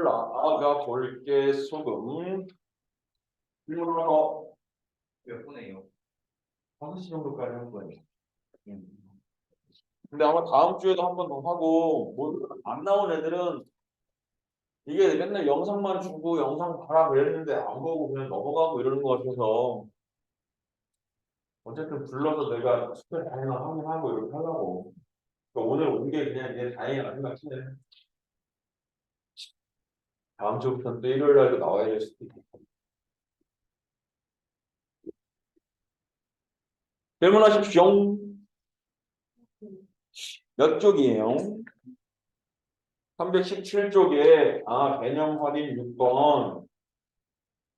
나아가 볼게 소금. 일본어로 몇 분이에요? 5시 정도까지 할 거예요. 근데 아마 다음 주에도 한 번 더 하고 뭐 안 나온 애들은 이게 맨날 영상만 주고 영상 봐라 그랬는데 안 보고 그냥 넘어가고 이러는 것 같아서 어쨌든 불러서 내가 스펙 다양한 확인하고 이렇게 하려고. 그러니까 오늘 온 게 그냥 이게 다행이야 생각해. 다음 주부터는 또 일요일 날도 나와야 될 수도 있고. 질문하십시오. 몇 쪽이에요? 317쪽에 개념 확인 6번.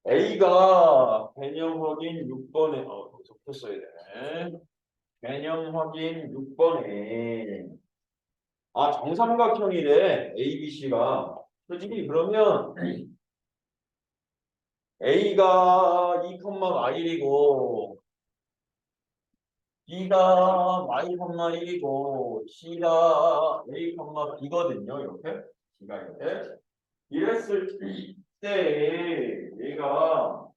A가 개념 확인 6번에 적혔어야 되네. 개념 확인 6번에 정삼각형이래. ABC가. 솔직히 그러면 A가 2,1이고 B가 y,1이고 C가 a,b거든요. 이렇게 C가 이렇게 이랬을 때 얘가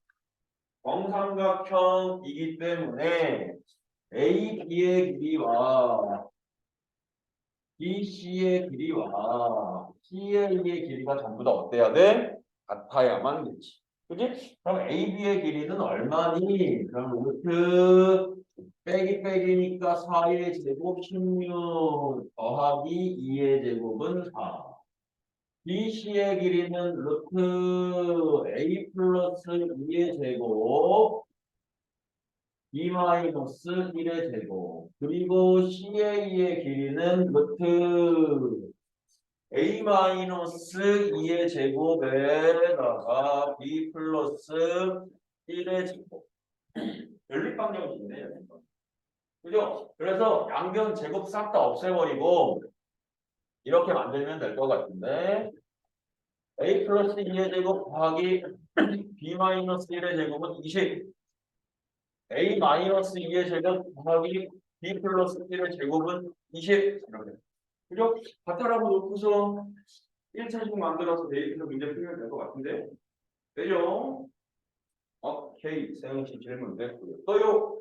정삼각형이기 때문에 AB의 길이와 BC의 길이와 CA의 길이가 전부 다 어때야 돼? 같아야만 되지. 그지? 그럼 AB의 길이는 얼마니? 그럼 루트 빼기 빼기니까 4의 제곱 16 더하기 2의 제곱은 4. BC의 길이는 루트 A 플러스 2의 제곱 B 마이너스 1의 제곱 그리고 CA의 길이는 루트 A 마이너스 2의 제곱에다가 B 플러스 1의 제곱 연립방정식이네 연립방정. 그죠? 그래서 양변 제곱 싹 다 없애버리고 이렇게 만들면 될 것 같은데 A 플러스 2의 제곱 더하기 B 마이너스 1의 제곱은 20 A 마이너스 2의 제곱 더하기 B 플러스 1의 제곱은 20 이렇게. 그죠? 같다라고 놓고서 1차식 만들어서 대입해서 문제 풀면 될 것 같은데 되죠? 오케이. 세영씨 질문 됐고요. 또요.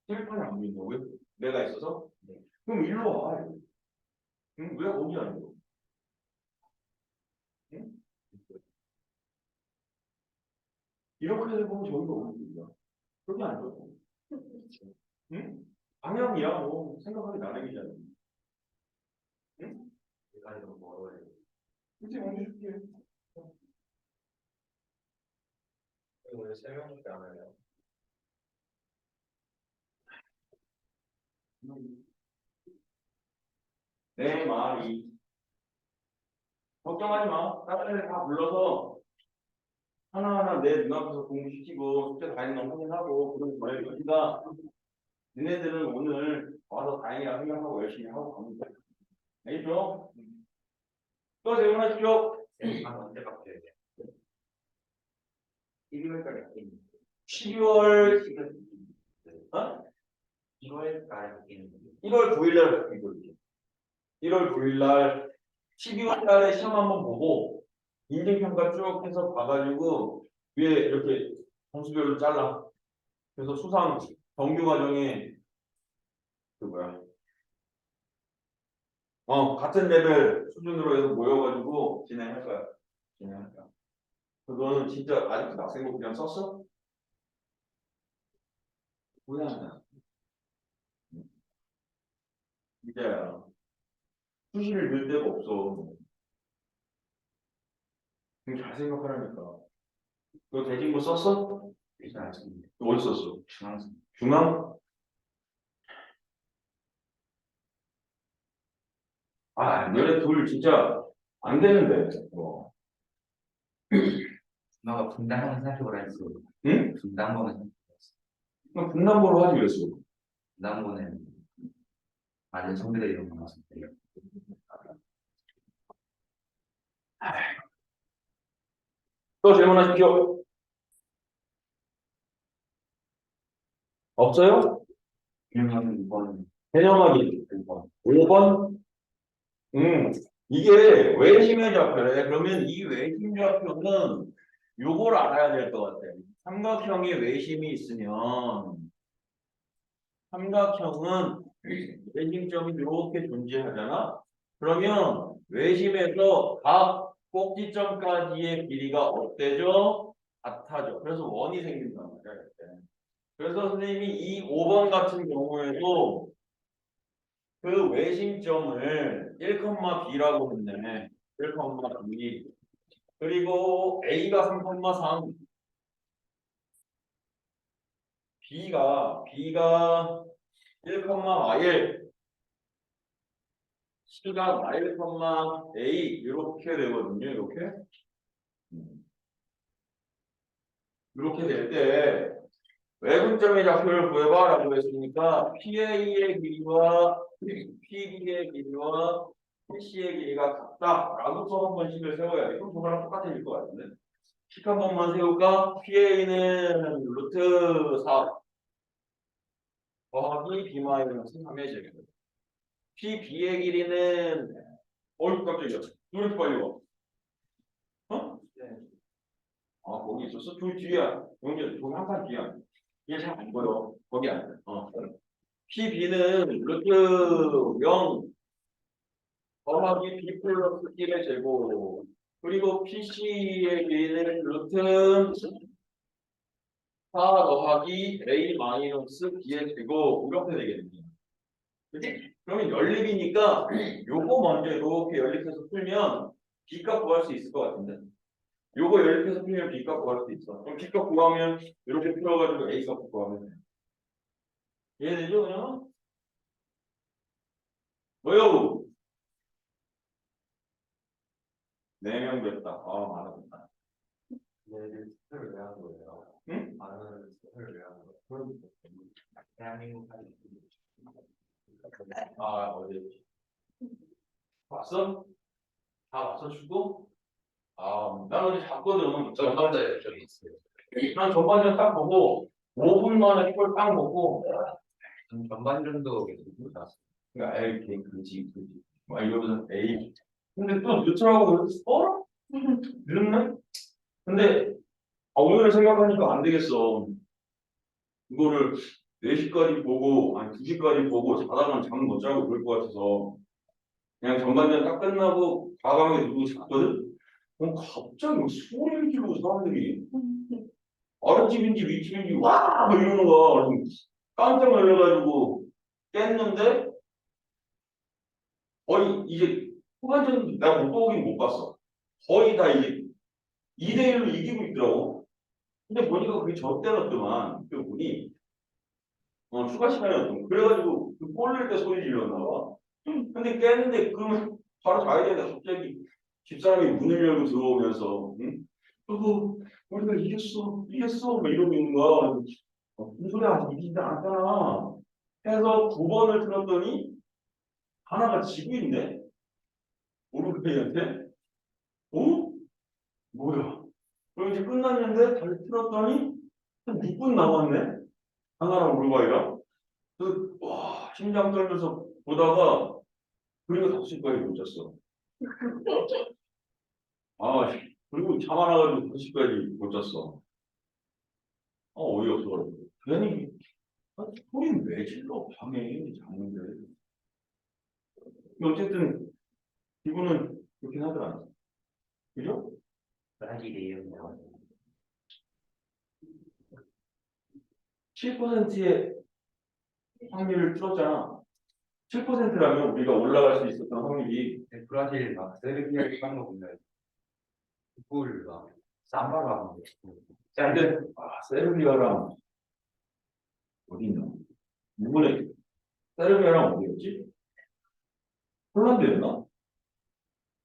칠판이 안 보인다고요? 내가 있어서? 네. 그럼 일로 와. 응? 왜 거기 안 줘? 응? 이렇게 해보면 저기가 어디야? 그렇게 안 줘. 응? 방향이야 뭐 생각하기 나름이잖아. 응? 내가 너무 멀어요. 이제 먼저 줄게. 오늘 3명밖에 안 해요. 내 말이 걱정하지 마. 다른 애들 다 불러서 하나하나 내 눈앞에서 공부시키고 숙제 다 있는 거 확인하고 그런 거예요. 그러니까 니네들은 오늘 와서 다행이라 생각하고 열심히 하고 가면 돼. 알겠죠? 또 질문하십시오. 언제 바뀌어야 돼? 1월까지 바뀌는 12월 1월까지 바뀌는 1월 9일 날 바뀌거든요. 1월 9일 날 12월 달에 시험 한번 보고 인증평가 쭉 해서 봐가지고 위에 이렇게 점수별로 잘라. 그래서 수상 정규 과정에 그 뭐야 같은 레벨 수준으로 해서 모여가지고 진행할 거야. 진행할 거야. 그거는 진짜 아직도 학생부 그냥 썼어? 후회한다. 이제 수시를 넣을 데가 없어. 그럼 잘 생각하라니까. 너 대진고 썼어? 일단 아직 어디 썼어? 중앙선 중앙? 너네 둘 진짜 안 되는데. 누나가 분당 한번 생각해보라 했어. 응? 분당 한번 생각해봤어. 그럼 분남보로 하지 그랬어. 분당 한번은 많은 선배들 이런 거 나왔을 때 또 질문하십시오. 없어요? 유명한 2번 개념하기 5번? 응. 이게 외심의 좌표래. 그러면 이 외심 좌표는 요걸 알아야 될 것 같아. 삼각형에 외심이 있으면 삼각형은 외심점이 이렇게 존재하잖아. 그러면 외심에서 각 꼭지점까지의 길이가 어때져? 같아져. 그래서 원이 생긴단 말이야. 이렇게. 그래서 선생님이 이 5번 같은 경우에도 그 외심점을 1,B라고 했네. 1,B. 그리고 A가 3,3, B가 1,1, C가 1,A 이렇게 되거든요. 이렇게 될 때 외분점의 좌표를 구해봐라고 했으니까 PA의 길이와 PB의 길이와 PC의 길이가 같다라고 또 한 번 식을 세워야 돼. 그럼 그거랑 똑같아질 것 같은데. 식 한 번만 세울까? PA는 루트 4 더하기 B-3의 제곱. PB의 길이는 깜짝이야. 둘이 빨리 와. 어? 아, 거기 있었어? 둘 뒤야. 여기 한칸 뒤야. 이게 잘 안 보여. 거기 안 돼. PB는 루트 0 더하기 B 플러스 1의 제곱. 그리고 PC의 길이는 루트 4 더하기 A 마이너스 B의 제곱. 이렇게 되겠네요. 그치? 그러면 연립이니까 요거 먼저 이렇게 연립해서 풀면 B값 구할 수 있을 것 같은데. 요거 연립해서 풀면 B값 구할 수 있어. 그럼 B값 구하면 이렇게 풀어가지고 A값 구하면 돼. 이해되죠, 그냥? 뭐요? 4명 됐다. 많아졌다. 얘를 스펙을 왜 하는 거예요? 응? 많은 스펙을 왜 하는 거예요? 그럼 대한민국 사람들이 어디? 봤어? 다 봤어, 축구? 난 어제 잤거든. 전반대 저기 있어요. 난 전반전 딱 보고 5분 만에 골 딱 먹고 전반 정도 계속 나왔어요. 그러니까 에이 그지 막 이러면서 에이 근데 또 늦더라고 그래서 늦네? 근데 오늘 생각하니까 안 되겠어. 이거를 4시까지 보고 아니 2시까지 보고 자다가 잠 못 자고 그럴 것 같아서 그냥 전반전 딱 끝나고 과감하게 누구 잤거든? 그럼 갑자기 막 소리를 지르고 사람들이 아랫집인지 윗집인지 와! 막 이러는 거야. 그래서 깜짝 놀라가지고 깼는데 거의 이제 후반전 내가 못 보긴 못 봤어. 거의 다 이제 2대1로 이기고 있더라고. 근데 보니까 그게 저 때였더만 그 분이 추가 시간이었던 거. 그래가지고 그 골릴 때 소리 질렀나 봐. 근데 깼는데 그러면 바로 자야 되는데 갑자기 집사람이 문을 열고 들어오면서 응? 우리가 이겼어 막 이러고 있는 거야. 무슨 소리야 아직 이기지 않았잖아. 해서 9번을 틀었더니 하나가 지고 있네. 우루과이한테. 어? 뭐야? 그럼 이제 끝났는데 다시 틀었더니 한 6분 남았네. 하나랑 우루과이랑. 와 심장 떨면서 보다가 그리고 5시까지 못 잤어. 그리고 잠 안 와가지고 5시까지 못 잤어. 어이없어. 괜히 소리는 왜 질러 방에 자는데. 근데 어쨌든 기분은 그렇긴 하더라. 그죠? 브라질이에요. 7%의 확률을 틀었잖아. 7%라면 우리가 올라갈 수 있었던 확률이 브라질 막 세르비아 딴거 보면 꿀 막 삼바로 하는데 자, 근데 세르비아랑 어디 있나? 이번에 세르비아랑 어디였지? 폴란드였나?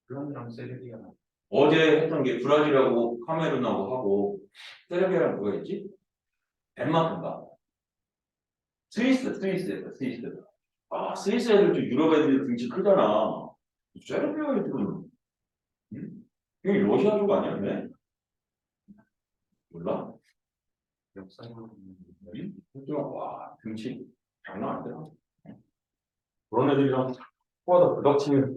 그런랑 세르비아 어제 했던 게 브라질하고 카메룬하고 하고 세르비아랑 뭐가 있지? 덴마크인가? 스위스였다, 스위스. 스위스 애들도 유럽 애들이 등치 크잖아. 세르비아 애들은, 응? 이게 러시아족 아니야, 왜? 몰라? 역사로 응? 등치 장난 아니더라. 그런 애들이랑 포화도 부닥치면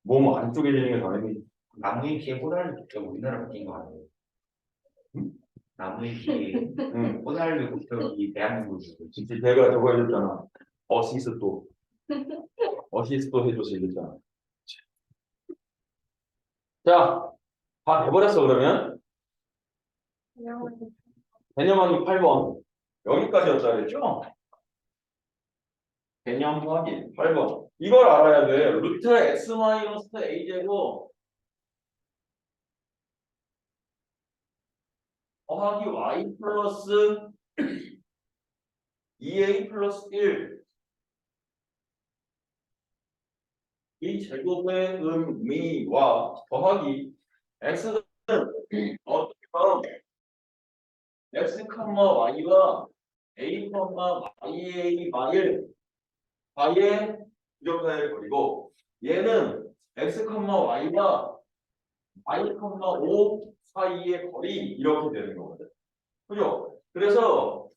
몸 안쪽에 되는 게 당연히. 나무위키에 호달루 국적 우리나라 바뀐 거 아니에요? 나무위키에 응. 호달루 국적이 대한민국이고 진짜 내가 저거 해줬잖아. 어시스트. 어시스트 해줘서 이랬잖아. 자, 다 돼버렸어, 그러면. 개념하기 8번. 여기까지였다 그랬죠? 개념하기 8번. 이걸 알아야 돼. 루트 x 마이너스 a 제곱 더하기 y 플러스 2a 플러스 1. 이 제곱의 의미와 더하기 x는 어떻게 하면 x, y가 a, ya, y의 부정사를 버리고 얘는 x, y가 y, o 사이의 거리 이렇게 되는 거거든. 그죠? 그래서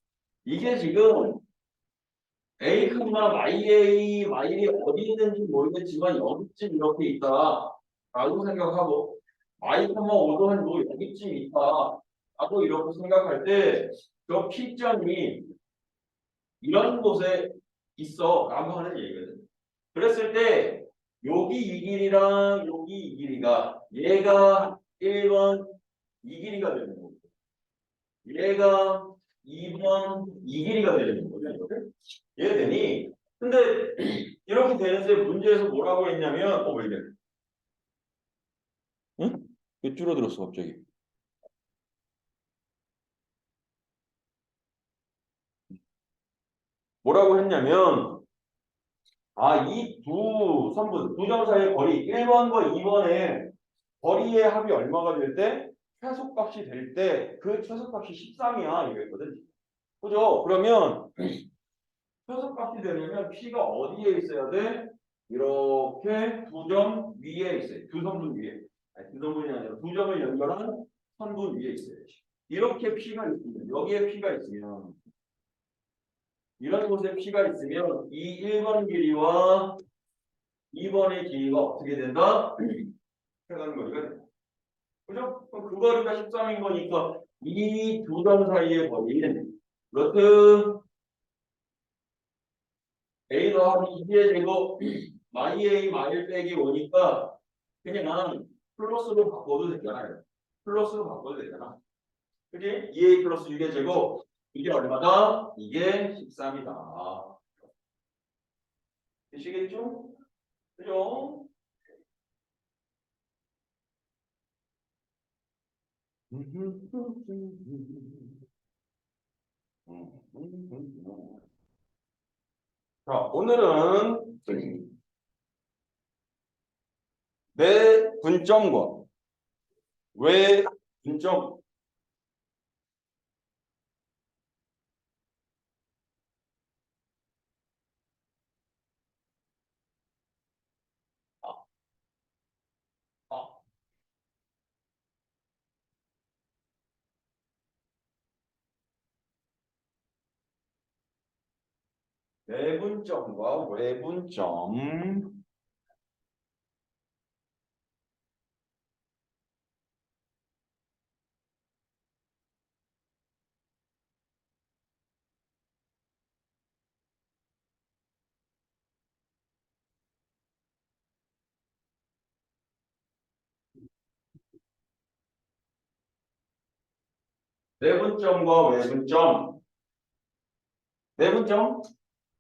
이게 지금 a, y이 어디 있는지 모르겠지만 여기쯤 이렇게 있다라고 생각하고 y, o도 한 여기쯤 있다라고 이렇게 생각할 때 저 P점이 이런 곳에 있어라고 하는 얘기거든. 그랬을 때 여기 이 길이랑 여기 이 길이가 얘가 1번 이 길이가 되는 거고 얘가 2번 이 길이가 되는 거죠. 이렇게 이해되니? 근데 이렇게 되는데 문제에서 뭐라고 했냐면 왜 이래? 응? 왜 줄어들었어 갑자기? 뭐라고 했냐면 이 두 선분, 두 점 사이의 거리 1번과 2번의 거리의 합이 얼마가 될 때 최소값이 될 때 그 최소값이 13이야 이랬거든. 그죠? 그러면 최소값이 되려면 P가 어디에 있어야 돼? 이렇게 두 점 위에 있어요. 두 선분 위에. 아니, 두 선분이 아니라 두 점을 연결한 선분 위에 있어야지. 이렇게 P가 있으면 여기에 P가 있으면 이런 곳에 P가 있으면 이 1번 길이와 2번의 길이가 어떻게 된다? 해가는 거리가 된다. 그죠? 그럼 그 거리가 13인 거니까 이 두 점 사이의 거리는 루트 a 더하기 2의 제곱 마이 마일 빼기 5니까 그냥 플러스로 바꿔도 되잖아요. 플러스로 바꿔도 되잖아. 그지? 2a 플러스 6의 제곱 이게 얼마다? 이게 13이다. 되시겠죠? 그죠? 자, 오늘은 내 분점과 외 분점 아, 내분점과 외분점 내분점과 외분점 내분점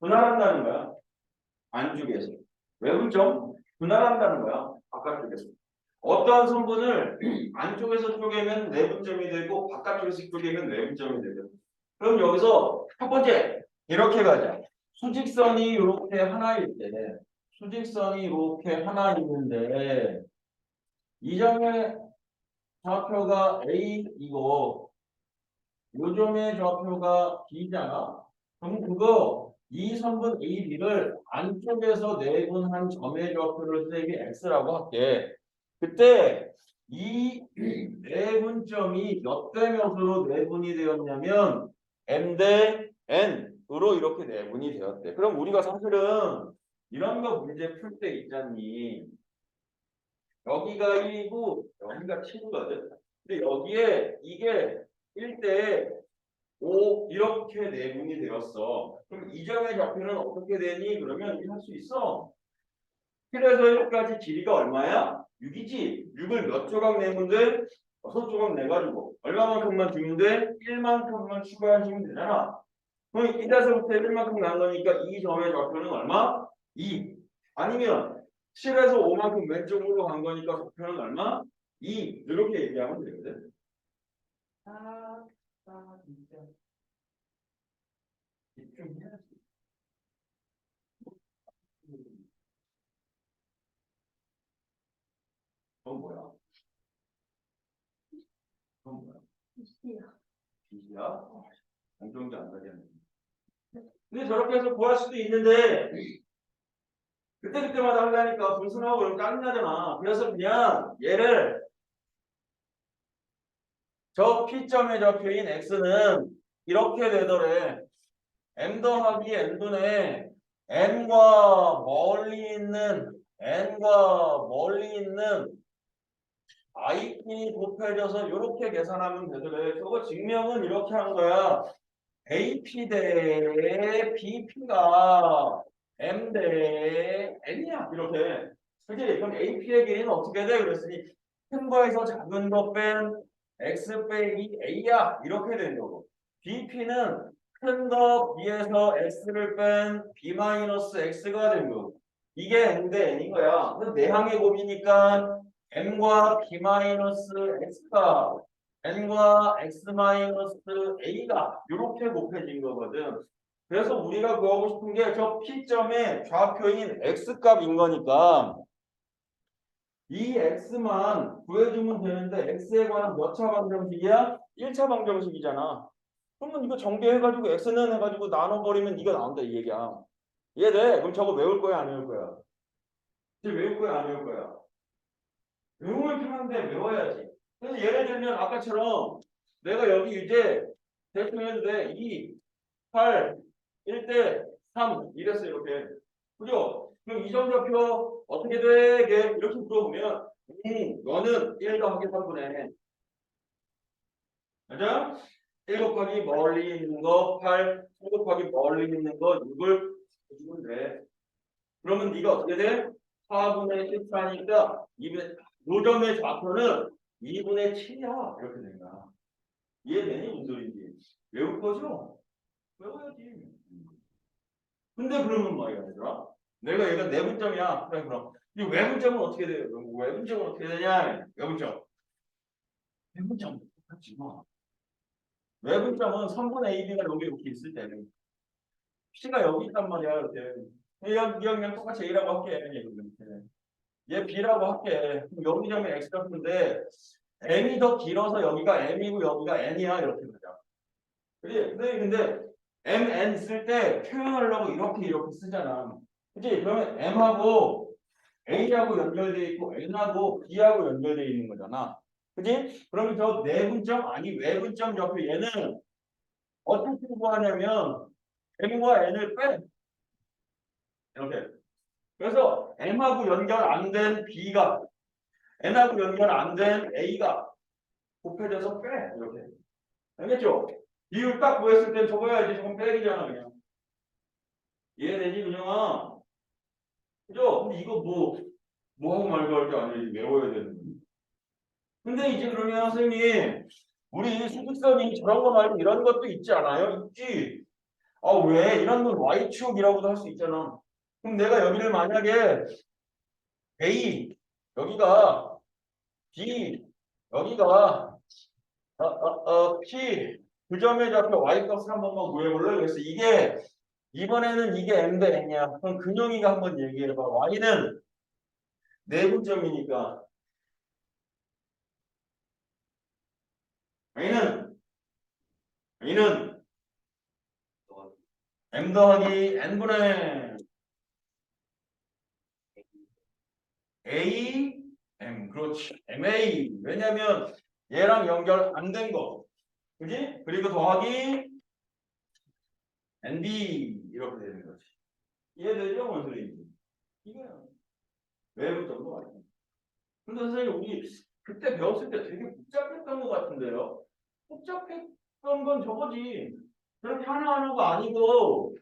분할한다는 거야. 안쪽에서 외분점 분할한다는 거야. 바깥쪽에서 어떠한 성분을 안쪽에서 쪼개면 내분점이 되고 바깥쪽에서 쪼개면 외분점이 되죠. 그럼 여기서 첫 번째 이렇게 가자. 수직선이 이렇게 하나일 때 수직선이 이렇게 하나 있는데 이 점의 좌표가 A이고 요 점의 좌표가 B잖아. 그럼 그거 이 선분 A, B를 안쪽에서 내분한 점의 좌표를 세기 X라고 할게. 그때 이 내분점이 몇 대 몇으로 내분이 되었냐면 M 대 N으로 이렇게 내분이 되었대. 그럼 우리가 사실은 이런 거 문제 풀 때 있잖니. 여기가 1이고 여기가 7이거든. 근데 여기에 이게 1대 5 이렇게 내분이 되었어. 그럼 이 점의 좌표는 어떻게 되니? 그러면 이렇게 할 수 있어. 7에서 1까지 길이가 얼마야? 6이지. 6을 몇 조각 내면 돼? 6조각 내가지고 얼마만큼만 주면 돼? 1만큼만 추가해주면 되잖아. 그럼 1에서부터 1만큼 난 거니까 이 점의 좌표는 얼마? 2. 아니면 7에서 5만큼 왼쪽으로 간 거니까 좌표는 얼마? 2. 이렇게 얘기하면 되거든. 진짜. 집중해야지. 그건 뭐야? 그건 뭐야? 빛이야? 공정도 안 가겠네. 근데 저렇게 해서 구할 수도 있는데 그때그때마다 하려니까 분순하고 그러면 짜증나잖아. 그래서 그냥 얘를 저 P점의 좌표인 X는 이렇게 되더래. M 더하기 N분의 N과 멀리 있는 IP 곱해져서 이렇게 계산하면 되더래. 저거 증명은 이렇게 한 거야. AP 대 BP가 M 대 N이야. 이렇게. 그지? 그럼 AP의 길이는 어떻게 돼? 그랬으니 큰 거에서 작은 거 뺀 X 빼기 A야. 이렇게 되는 거고. BP는 큰 거 B에서 X를 뺀 B 마이너스 X가 되는 거고. 이게 N 대 N인 거야. 근데 내항의 곱이니까 M과 B 마이너스 X가 n과 x 마이너스 a가 이렇게 곱해진 거거든. 그래서 우리가 구하고 싶은 게 저 P점의 좌표인 x값인 거니까 이 x만 구해주면 되는데 x에 관한 몇 차 방정식이야? 1차 방정식이잖아. 그러면 이거 정비해가지고 x는 해가지고 나눠버리면 이거 나온다 이 얘기야. 이해돼? 그럼 저거 외울 거야 안 외울 거야? 이제 외울 거야 안 외울 거야? 외우면 편한데 외워야지. 그래서 예를 들면 아까처럼 내가 여기 이제 대충 해도 돼. 2, 8, 1대 3 이랬어 이렇게. 그죠? 그럼 이 점좌표 어떻게 되게 이렇게 물어보면 너는 1 더하기 3분의 맞아? 1 곱하기 멀리 있는 거 8, 1 곱하기 멀리 있는 거 6을 해주면 돼. 그러면 네가 어떻게 돼? 4분의 14니까 2분의 요점의 좌표는 2분의 7이야. 이렇게 되는 거야. 이해되니? 무슨 소리인지. 외울 거죠? 외워야지. 근데 그러면 말이야, 얘들아. 내가 얘가 내분점이야. 그래, 그럼. 이 외분점은 어떻게 돼요? 외분점은 어떻게 되냐? 외분점. 외분점. 똑같지 뭐. 외분점은 3분의 AB가 여기 이렇게 있을 때는 C가 여기 있단 말이야, 이렇게. 그냥 똑같이 A라고 할게. 이렇게. 얘 B라고 할게. 그럼 여기 점이 X 같은데 M이 더 길어서 여기가 M이고 여기가 N이야. 이렇게 되자. 그지? 근데 MN 쓸 때 표현하려고 이렇게 쓰잖아. 그지? 그러면 M하고 A하고 연결되어 있고 N하고 B하고 연결되어 있는 거잖아. 그지? 그러면 저 내분점 아니 외분점 옆에 얘는 어떻게 구하냐면 M과 N을 빼. 이렇게. 그래서 M하고 연결 안 된 B가 N하고 연결 안 된 A가 곱해져서 빼. 이렇게. 알겠죠? 비율 딱 구했을 땐 적어야지. 저건 빼기잖아, 그냥. 이해되지, 그냥아? 그죠? 근데 이거 뭐 하고 말고 할 게 아니지. 외워야 되는 거. 근데 이제 그러면 선생님, 우리 수직선이 저런 거 말고 이런 것도 있지 않아요? 있지? 아, 왜? 이런 건 Y축이라고도 할 수 있잖아. 그럼 내가 여기를 만약에 A, 여기가 B, 여기가 P, 그 점의 좌표 Y값을 한 번만 구해볼래? 그래서 이번에는 이게 M 대 N이야. 그럼 근영이가 한번 얘기해봐. Y는 내분점이니까. Y는 M 더하기 N분의 A, M. 그렇지. MA. 왜냐면 얘랑 연결 안 된 거. 그지? 그리고 더하기 NB. 이렇게 되는 거지. 이해되죠? 뭔 소리인지. 이거야. 외분점도 아니야. 근데 선생님 우리 그때 배웠을 때 되게 복잡했던 것 같은데요. 복잡했던 건 저거지. 그렇게 하나하나가 아니고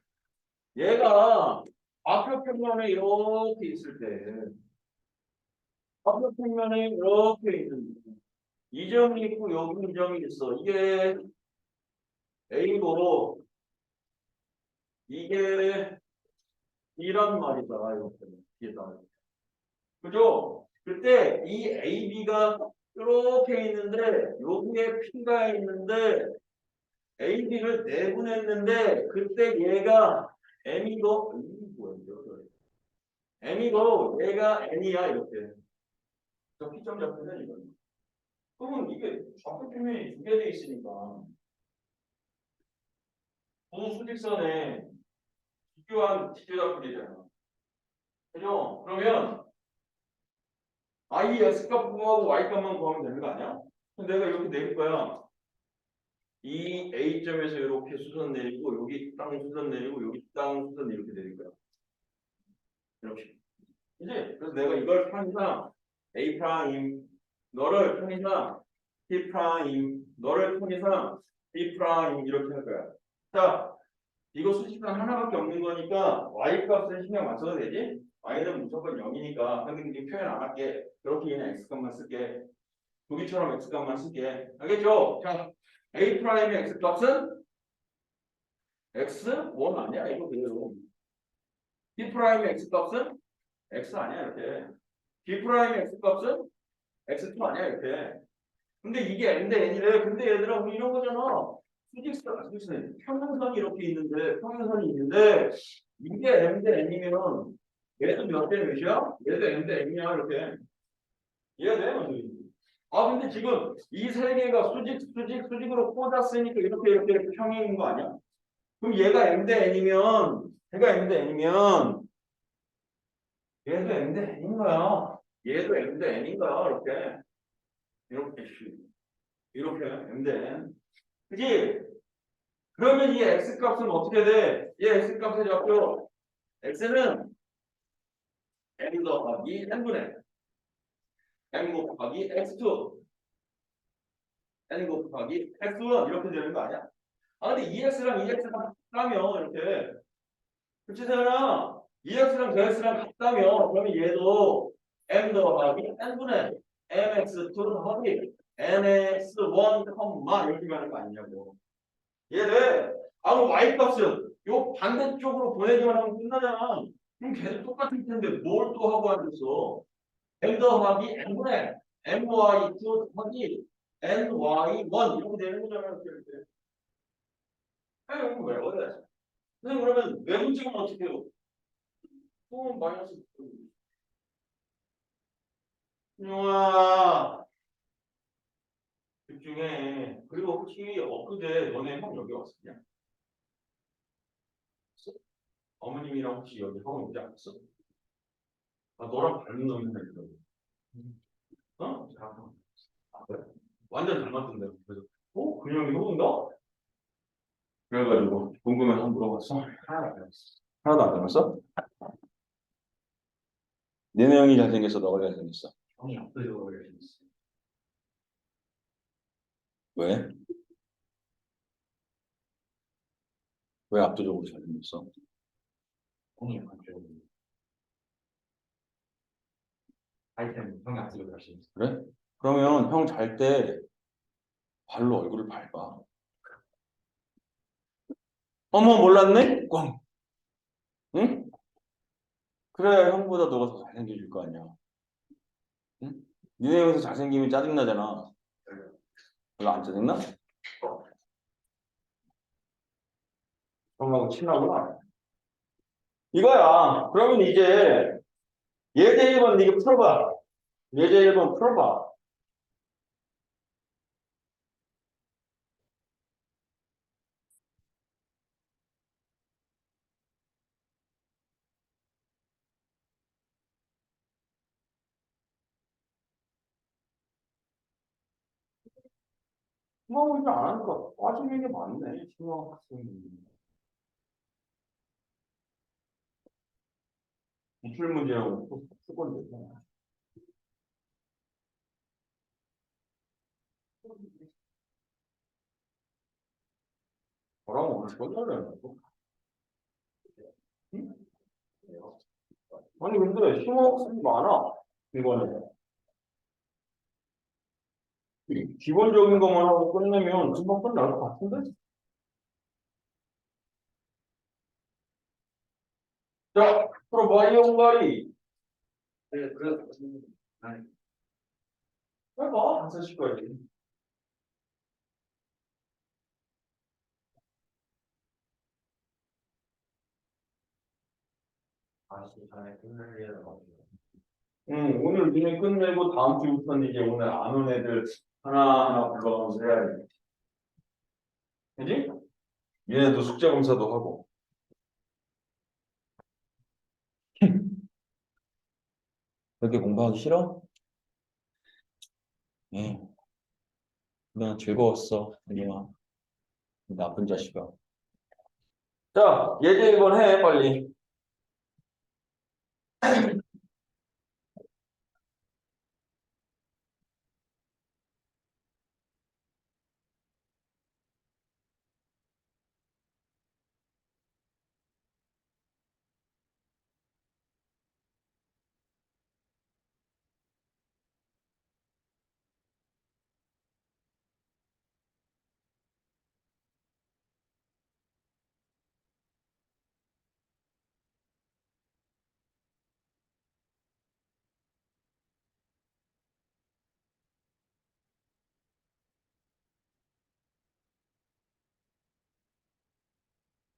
얘가 좌표 평면에 이렇게 있을 때 좌표 평면에 이렇게 있는데 이 점이 있고 여기 이 점이 있어. 이게 A고 이게 B란 말이다. 이렇게 뒤에다. 그죠? 그때 이 AB가 이렇게 있는데 여기에 P가 있는데 AB를 내분했는데 그때 얘가 M이고 M이고 얘가 N이야 이렇게. 저 P점 잡히는 이거는. 그러면 이게 좌표 평면이 두 개 돼 있으니까 두 수직선에 비교한 지표답들이잖아. 그죠? 그러면 I X 값 구하고 Y 값만 구하면 되는 거 아니야? 그럼 내가 이렇게 내릴 거야. 이 A점에서 이렇게 수선 내리고 여기 땅 수선 내리고 여기 땅 수선 이렇게 내릴 거야. 이렇게. 이제 그래서 내가 이걸 편의상 A 프라임 너를 편의상 T 프라임 너를 편의상 B 프라임 이렇게 할 거야. 자, 이거 수식상 하나밖에 없는 거니까 y 값은 신경 안 써도 되지? y는 무조건 0이니까 근데 이게 표현 안 할게. 그렇게 얘는 x 값만 쓸게. 여기처럼 x 값만 쓸게. 알겠죠? 자, a 프라임의 x 값은 x1 아니야? 이거 그대로. b 프라임의 x 값은 x 아니야? 이렇게. b 프라임의 x 값은 x2 아니야? 이렇게. 근데 이게 n 대 n이래. 근데 얘들아 우리 이런 거잖아. 수직선, 평행선이 이렇게 있는데 평행선이 있는데 이게 m 대 n이면 얘도 몇 대 몇이야? 얘도 m 대 n이야 이렇게. 이해돼? 아 근데 지금 이 세 개가 수직으로 꽂았으니까 이렇게 평행인 거 아니야? 그럼 얘가 m 대 n이면 얘가 m 대 n이면 얘도 m 대 n인 거야. 얘도 m 대 n인 거야 이렇게. 이렇게 m 대 n. 그지? 그러면 이 x값은 어떻게 돼? 이 x값의 좌표 x는 n 더하기 n분의 n 곱하기 x2 n 곱하기 x1 이렇게 되는 거 아니야? 아 근데 2x랑 2x랑 같다며 이렇게 그치 세연아? 2x랑 저x랑 같다며 그러면 얘도 m 더하기 n분의 mx2 더하기 nx1 이렇게 가는 거 아니냐고 이해돼? 아 그럼 y값은 요 반대쪽으로 보내기만 하면 끝나잖아. 그럼 계속 똑같을 텐데 뭘 또 하고 앉았어? m 더하기 n분의 my2 더하기 ny1 이렇게 되는 거잖아. 이렇게. 아니 이거 왜 어디야? 선생님 그러면 외분점은 어떻게 해요? 또 마이너스 윤영아 집중해. 그리고 혹시 엊그제 너네 형 여기 왔었냐? 어머님이랑 혹시 여기 형 오지 않았어? 아, 너랑 닮은 놈이 하나 있더라고. 어? 아, 그래? 완전 닮았던데. 그래서, 그 형이 형인가? 그래가지고, 궁금해서 한번 물어봤어. 하나도 안 닮았어. 하나도 안 닮았어? 내내 형이 잘생겼어, 너가 잘생겼어. 형이 압도적으로 열심히 왜? 왜 압도적으로 잘생겼어? 형이 압도적으로 아이템 형이 압도적으로 열심히 그래? 그러면 형 잘 때 발로 얼굴을 밟아. 어머, 몰랐네? 꽝. 응? 그래야 형보다 너가 더 잘생겨질 거 아니야. 응? 니네 형에서 잘생기면 짜증나잖아. 별로 안 짜증나? 형하고 친하구나. 이거야. 그러면 이제 예제 1번 네가 풀어봐. 예제 1번 풀어봐. 뭐 이제 안 하니까 빠지는 게 많네. 중학생이. 기출 문제라고 풀 건데. 저랑 오늘 끝날려나? 응? 아니 근데 심호흡이 많아. 이거는 기본적인 것만 하고 끝내면 금방 끝날 것 같은데? 자, 그럼 바이 옹가리 그래서 아니 해봐. 한 세씩 까지. 다시 전에 끝내려고. 응, 오늘 니네 끝내고 다음 주부터는 이제 오늘 안 온 애들 하나하나 불러가면서 해야 돼. 그지? 얘네도 숙제 검사도 하고. 그렇게 공부하기 싫어? 예. 난 즐거웠어, 아니야. 나쁜 자식아. 자, 예제 1번 해, 빨리.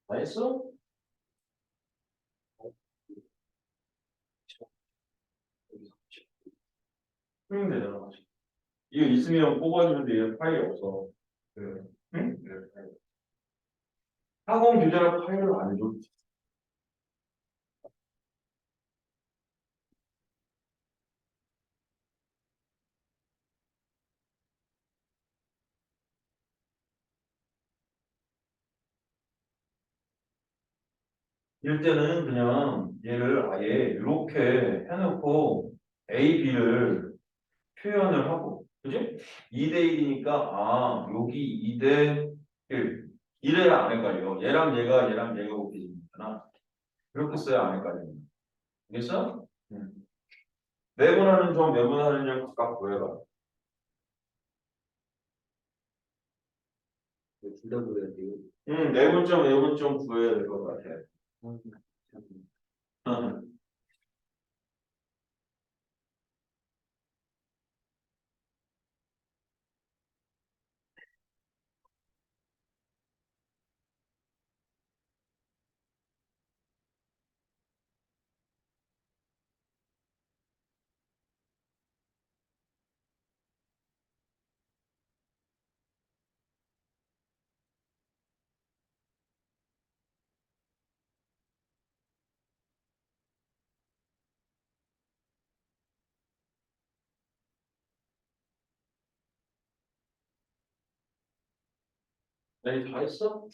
다 했어? 풀면 되잖아. 이거 있으면 뽑아주는데 얘 파일이 없어. 그, 응? 그, 학원 교재랑 파일을 안 줘. 이럴 때는 그냥 얘를 아예 이렇게 해놓고 A, B를 표현을 하고, 그지? 2대 1이니까, 아, 여기 2대 1. 이래야 안 헷갈려. 얘랑 얘가 곱해지니까. 이렇게 써야 안 헷갈려. 알겠어? 내분하는 점, 내분하는 점 각각 구해봐. 둘다 그래야 돼요. 내분점, 내분점 구해야 될 것 같아. 네, 다 했어?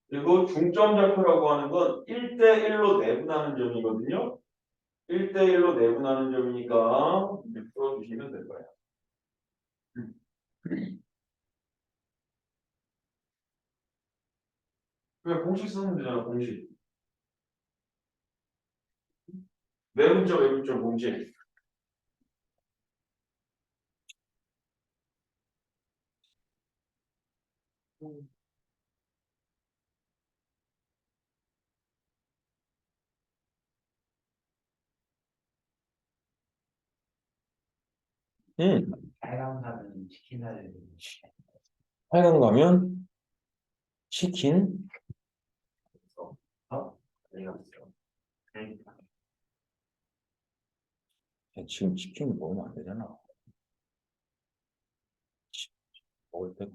그리고 중점 좌표라고 하는 건 1대1로 내분하는 점이거든요. 1대1로 내분하는 점이니까 이제 풀어주시면 될 거예요. 그냥 공식 쓰면 되잖아, 공식. 내분점, 외분점 공식. 응. 빨강 사는 치킨 사는 8강 가면 치킨? 내가 없어. 그러니까 야, 지금 치킨 먹으면 안 되잖아. 먹을 때.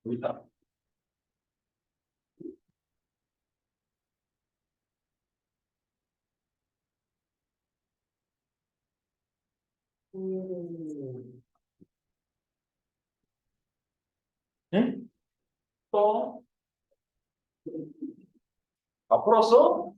여기 있다. 응? 또? 다 풀었어?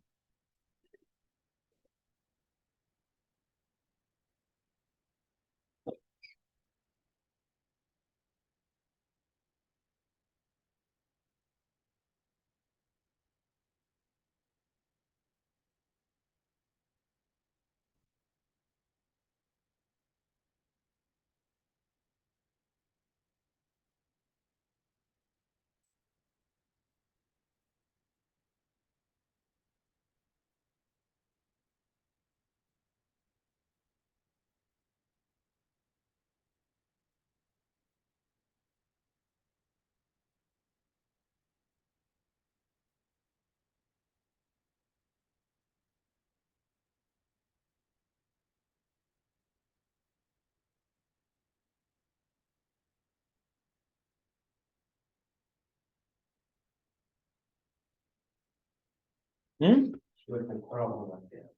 응? 이걸 복화라고 하는데요.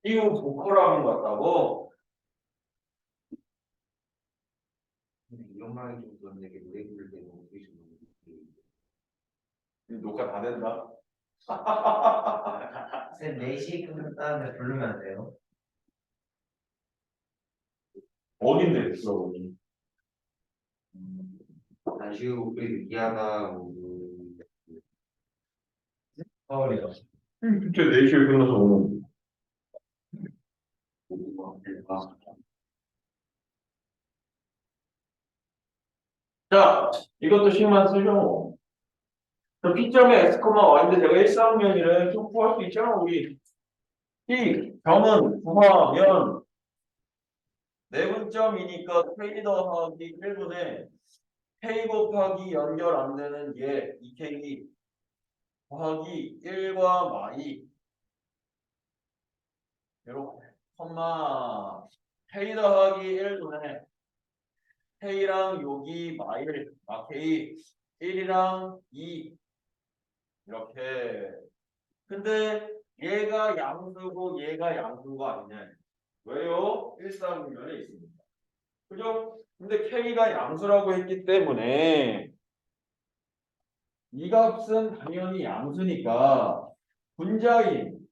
이거 보컬하는 것 같다고? 근데 이런 말이 좀 그런데 이게 노래 부를 때 너무 되게 좀 녹화 다 된다. 쌤 4시 끝났다는데 부르면 안 돼요? 어딘데 있어, 거기? 잠시 후 우리 느끼하다 뭐 서울이요. 진짜 4시에 끝나서 오는. 자, 이것도 식만 쓰죠. 저 P점에 S, Y인데 제가 1사분면이를 좀 구할 수 있잖아, 우리. P, 점은 구하면 내분점이니까 K 더하기 1분에 K 곱하기 연결 안 되는 얘, 2K 더하기 1과 마이. 이렇게, 콤마, K 더하기 1분에 K랑 여기 마일, K 1이랑 2 이렇게. 근데 얘가 양수고 얘가 양수가 아니냐. 왜요? 일사분면에 있습니다. 그죠? 근데 K가 양수라고 했기 때문에 이 값은 당연히 양수니까 분자인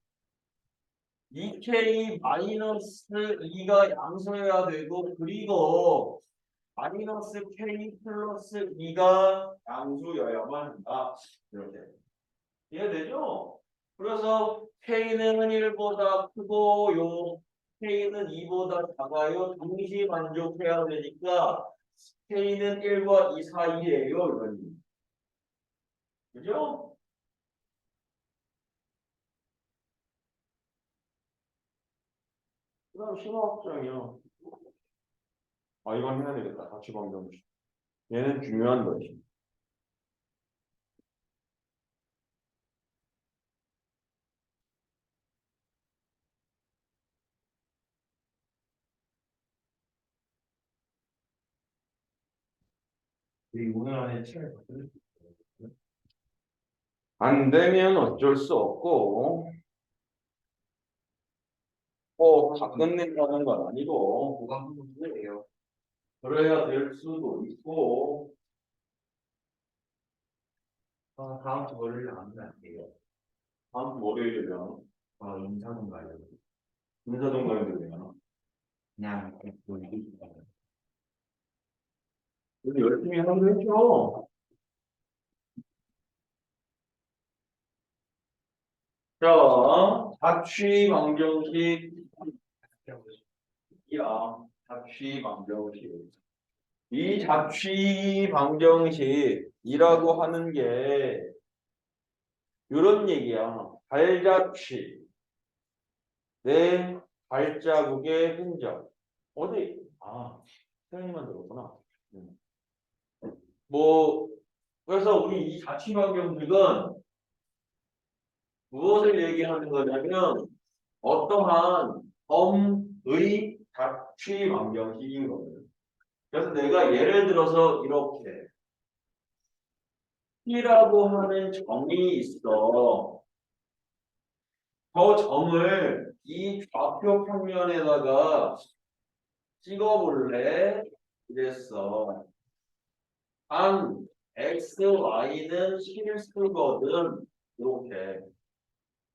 2K 마이너스 2가 양수여야 되고 그리고 마이너스 K 플러스 2가 양수여야만 한다. 이렇게. 이해되죠? 그래서 K는 1보다 크고 요 K는 2보다 작아요. 동시 만족해야 되니까 K는 1과 2 사이예요. 이런. 그죠? 그다음 신호 확장이요. 아 이건 해야 되겠다. 같이 방정. 얘는 중요한 것이. 우리 오늘 안에 책을 받을 안 되면 어쩔 수 없고 꼭 다 끝낸다는 건 아니고 보강 부분 쓰래요. 그래야 될 수도 있고 다음 주 월요일 나가면 안 돼요. 다음 주 월요일이면 인사동 가요. 인사동 가야 되면 그냥 뭐 근데 열심히 하기로 했죠. 자, 자취 방정식이야. 자취 방정식. 이 자취 방정식이라고 하는 게 이런 얘기야. 발자취. 내 발자국의 흔적. 어디? 선생님만 들었구나. 뭐, 그래서 우리 이 자취 방정식은 무엇을 얘기하는 거냐면, 어떠한 범의 자취 방정식인 거예요. 그래서 내가 예를 들어서 이렇게 P라고 하는 점이 있어. 저 점을 이 좌표 평면에다가 찍어볼래? 이랬어. 한 x, y는 실수거든. 이렇게.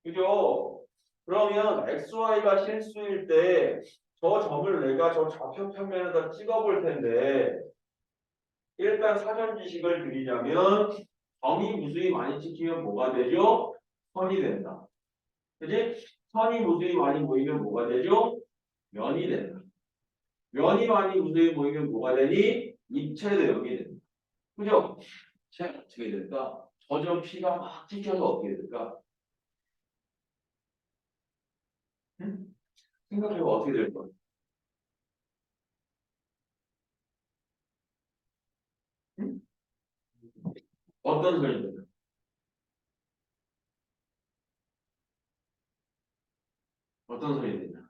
그죠? 그러면 x, y가 실수일 때 저 점을 내가 저 좌표 평면에다 찍어볼 텐데 일단 사전 지식을 드리자면 점이 무수히 많이 찍히면 뭐가 되죠? 선이 된다. 그지? 선이 무수히 많이 모이면 뭐가 되죠? 면이 된다. 면이 많이 무수히 모이면 뭐가 되니? 입체 대역이 된다. 그죠? 자, 어떻게 될까? 저점 P가 막 찍혀서 어떻게 될까? 응? 생각해봐 어떻게 될 거야? 응? 어떤 소리 들려? 어떤 소리 들려?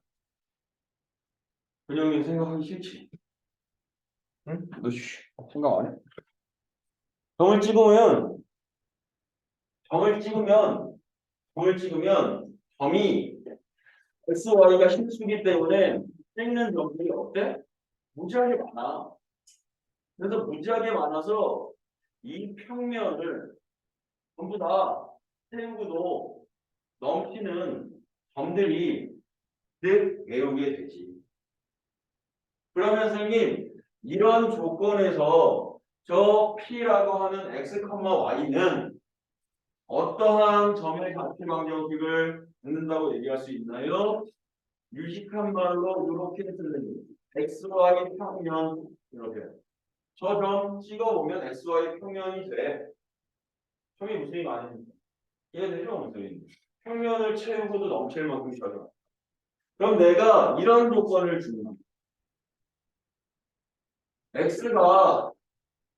근영이 생각하기 싫지? 응? 너 생각 안 해? 점을 찍으면 점을 찍으면 점을 찍으면 점이 x, y가 실수기 때문에 찍는 점들이 어때? 무지하게 많아. 그래서 무지하게 많아서 이 평면을 전부 다 채우고도 넘치는 점들이 늘 외우게 되지. 그러면 선생님 이런 조건에서 저 P라고 하는 x, y는 어떠한 점의 가치 방정식을 갖는다고 얘기할 수 있나요? 유식한 말로 이렇게 쓰는 XY 평면 이렇게 저 점 찍어보면 XY 평면이 돼. 점이 무슨 말입니까? 이해되죠? 무슨 평면을 채우고도 넘칠 만큼 쳐져. 그럼 내가 이런 조건을 주면 X가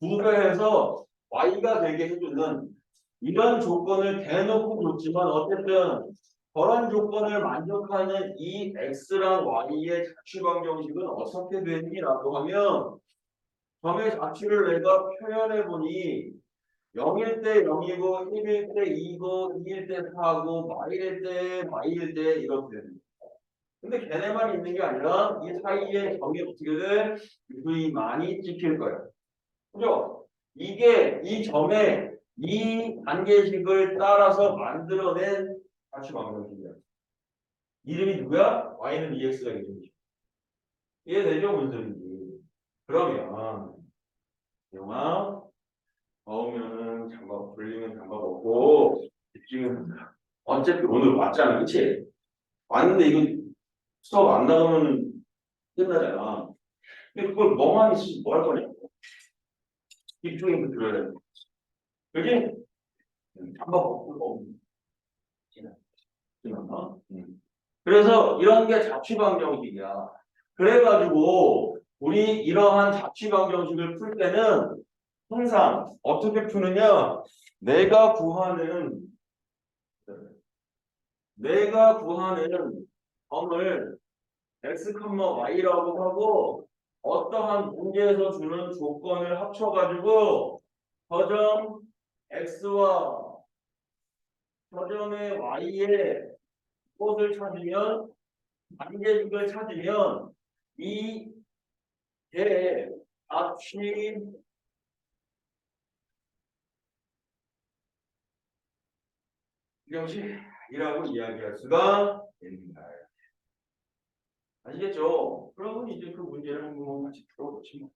2배해서 Y가 되게 해주는 이런 조건을 대놓고 줬지만 어쨌든 저런 조건을 만족하는 이 x랑 y의 자취방정식은 어떻게 되니라고 하면 점의 자취를 내가 표현해 보니 0일 때 0이고 1일 때 2고 2일 때 4고 마일일 때 마일일 때 이렇게 됩니다. 근데 걔네만 있는 게 아니라 이 사이에 점이 어떻게 돼? 유수히 많이 찍힐 거야. 그죠? 이게 이 점의 이 단계식을 따라서 만들어낸 자취방정식이야. 이름이 누구야? y는 ex가 이름이죠. 이해되죠? 무슨 소리인지. 그러면 영화 더우면 장갑, 졸리면 장갑 없고 집중은 어차피 오늘 왔잖아. 그치? 왔는데 이거 수업 안 나오면 끝나잖아. 근데 그걸 멍하니 있으면 뭐 할 거냐? 집중해서 들어야 돼. 그지? 장갑 없고 너무 지났나? 그래서 이런 게 자취방정식이야. 그래가지고 우리 이러한 자취방정식을 풀 때는 항상 어떻게 푸느냐? 내가 구하는 점을 x, y라고 하고 어떠한 문제에서 주는 조건을 합쳐가지고 저점 x와 저점의 y의 곳을 찾으면 관계식을 찾으면 이게 자취 방정식이라고 이야기할 수가 있습니다. 아시겠죠? 그러면 이제 그 문제를 한번 같이 풀어보시면